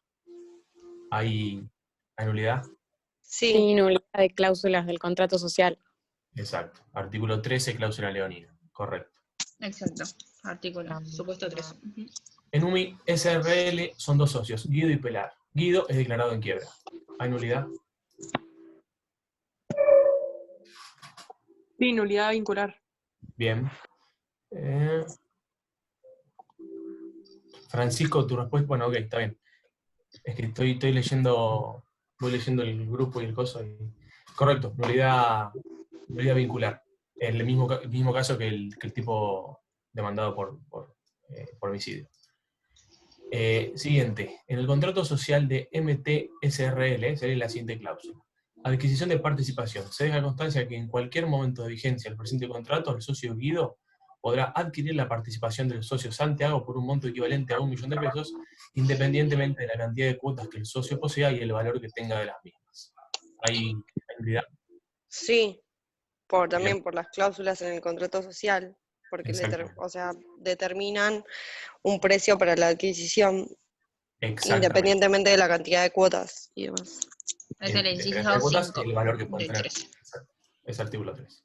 ¿Hay nulidad? Sí, nulidad de cláusulas del contrato social. Exacto. Artículo 13, cláusula leonina. Correcto. Exacto. Artículo. Supuesto 13. En UMI SRL son dos socios, Guido y Pelar. Guido es declarado en quiebra. ¿Hay nulidad? Sí, nulidad vincular. Bien. Francisco, tu respuesta. Bueno, ok, está bien. Es que estoy leyendo, voy leyendo el grupo y el coso. Correcto, nulidad vincular. El mismo caso que el tipo demandado por homicidio. Siguiente. En el contrato social de MT-SRL se lee la siguiente cláusula. Adquisición de participación. Se deja constancia que en cualquier momento de vigencia del presente contrato, el socio Guido podrá adquirir la participación del socio Santiago por un monto equivalente a 1 millón de pesos, independientemente de la cantidad de cuotas que el socio posea y el valor que tenga de las mismas. ¿Hay nulidad? Sí, también por las cláusulas en el contrato social, porque determinan un precio para la adquisición, independientemente de la cantidad de cuotas y demás. Es el inciso de cuotas 5 y el valor que pueden del tener. 13. Es artículo 3.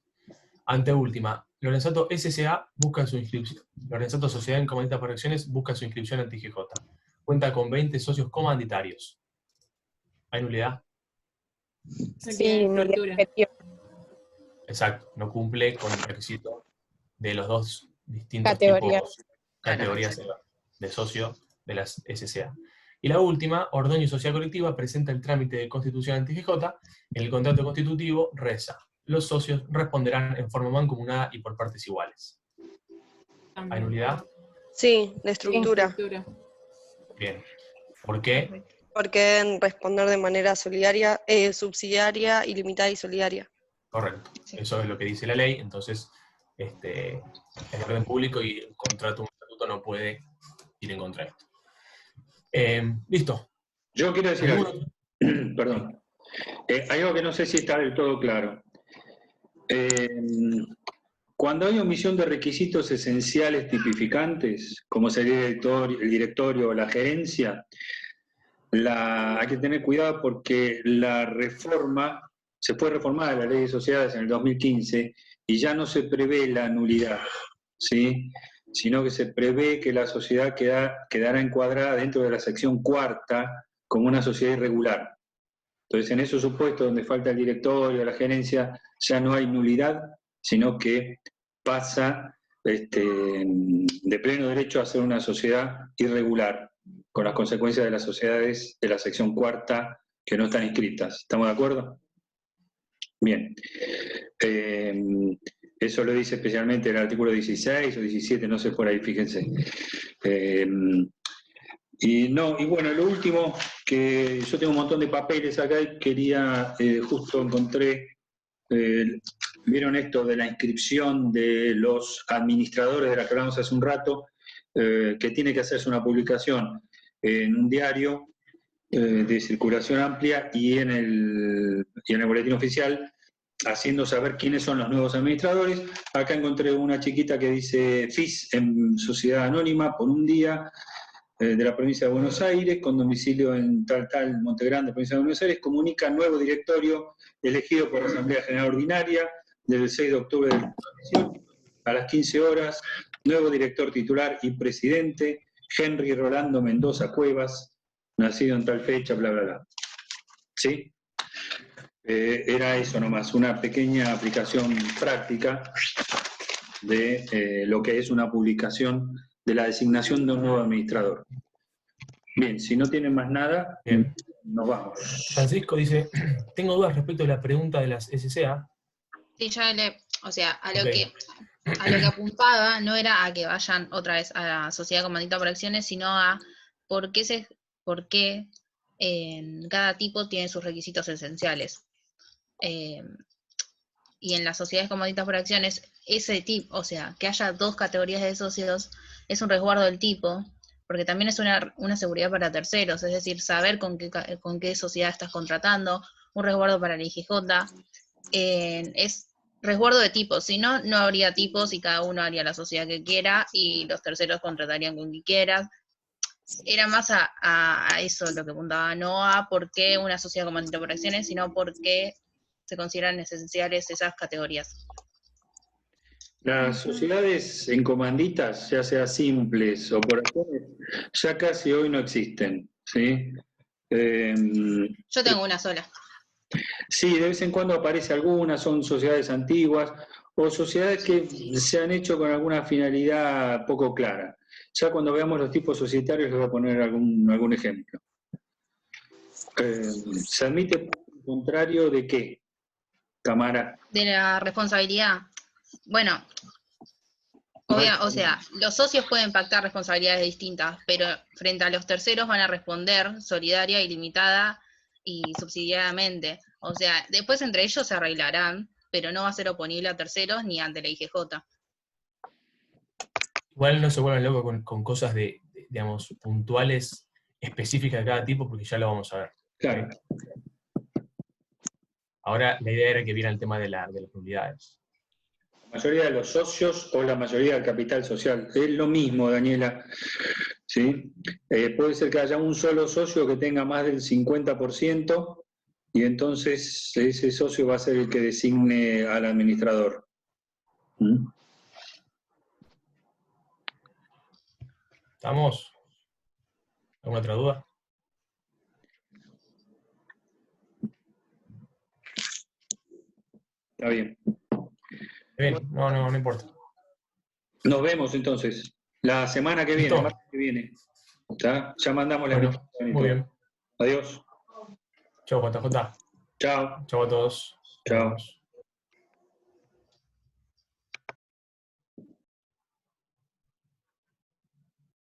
Anteúltima. Lorenzato S.A. busca su inscripción. Lorenzato Sociedad Incomodita por Acciones busca su inscripción ante IGJ. Cuenta con 20 socios comanditarios. ¿Hay nulidad? Sí, nulidad objetiva. Exacto. No cumple con el requisito de los dos distintos categorías de socio de las SCA. Y la última, Ordoño y Sociedad Colectiva, presenta el trámite de constitución ante IGJ. En el contrato constitutivo reza: los socios responderán en forma mancomunada y por partes iguales. ¿Hay nulidad? Sí, de estructura. Bien. ¿Por qué? Porque deben responder de manera solidaria, subsidiaria, ilimitada y solidaria. Correcto. Eso es lo que dice la ley. Entonces, el orden público y el contrato, un estatuto no puede ir en contra de esto. Listo. Yo quiero decir algo. Perdón. Hay algo que no sé si está del todo claro. Cuando hay omisión de requisitos esenciales tipificantes, como sería el directorio o la gerencia, hay que tener cuidado porque la reforma, se fue reformada la ley de sociedades en el 2015 y ya no se prevé la nulidad, ¿sí? Sino que se prevé que la sociedad quedará encuadrada dentro de la sección cuarta como una sociedad irregular. Entonces, en esos supuestos donde falta el directorio, la gerencia, ya no hay nulidad, sino que pasa de pleno derecho a ser una sociedad irregular, con las consecuencias de las sociedades de la sección cuarta que no están inscritas. ¿Estamos de acuerdo? Bien. Eso lo dice especialmente el artículo 16 o 17, no sé por ahí, fíjense. Y bueno, lo último, que yo tengo un montón de papeles acá y quería, justo encontré, vieron esto de la inscripción de los administradores de la que hablamos hace un rato, que tiene que hacerse una publicación en un diario de circulación amplia y en el boletín oficial, haciendo saber quiénes son los nuevos administradores. Acá encontré una chiquita que dice FIS en Sociedad Anónima por un día, de la provincia de Buenos Aires, con domicilio en tal, Montegrande, provincia de Buenos Aires, comunica nuevo directorio elegido por la Asamblea General Ordinaria del 6 de octubre del 2018, a las 15 horas, nuevo director titular y presidente, Henry Rolando Mendoza Cuevas, nacido en tal fecha, bla, bla, bla. ¿Sí? Era eso nomás, una pequeña aplicación práctica de lo que es una publicación de la designación de un nuevo administrador. Bien, si no tienen más nada, bien, nos vamos. Francisco dice: tengo dudas respecto a la pregunta de las SCA. Sí, o sea, a lo que apuntaba no era a que vayan otra vez a la sociedad comandita por acciones, sino a por qué cada tipo tiene sus requisitos esenciales. Y en las sociedades comandita por acciones, ese tipo, o sea, que haya dos categorías de socios es un resguardo del tipo, porque también es una seguridad para terceros, es decir, saber con qué sociedad estás contratando, un resguardo para la IGJ, es resguardo de tipos, si no, no habría tipos y cada uno haría la sociedad que quiera y los terceros contratarían con quien quieran. Era más a eso lo que apuntaba, no a por qué una sociedad comandita por acciones, sino por qué se consideran esenciales esas categorías. Las sociedades en comanditas, ya sea simples o por acciones, ya casi hoy no existen, ¿sí? Yo tengo una sola. Sí, de vez en cuando aparece alguna, son sociedades antiguas o sociedades que se han hecho con alguna finalidad poco clara. Ya cuando veamos los tipos societarios les voy a poner algún ejemplo. ¿Se admite contrario de qué, Tamara? De la responsabilidad. Bueno, o sea, los socios pueden pactar responsabilidades distintas, pero frente a los terceros van a responder solidaria, ilimitada y subsidiariamente. O sea, después entre ellos se arreglarán, pero no va a ser oponible a terceros ni ante la IGJ. Igual no se vuelvan locos con cosas digamos, puntuales, específicas de cada tipo, porque ya lo vamos a ver. Claro. Ahora la idea era que viera el tema de las nulidades. La mayoría de los socios o la mayoría del capital social. Es lo mismo, Daniela. ¿Sí? Puede ser que haya un solo socio que tenga más del 50% y entonces ese socio va a ser el que designe al administrador. ¿Mm? ¿Estamos? ¿Alguna otra duda? Está bien. Bien, no importa. Nos vemos entonces la semana que viene. Listo. El martes que viene. ¿Está? Ya mandamos la Bueno, invitación y muy todo. bien. Adiós. Chau, JJ. Chao. Chau a todos. Chao. Nos vemos.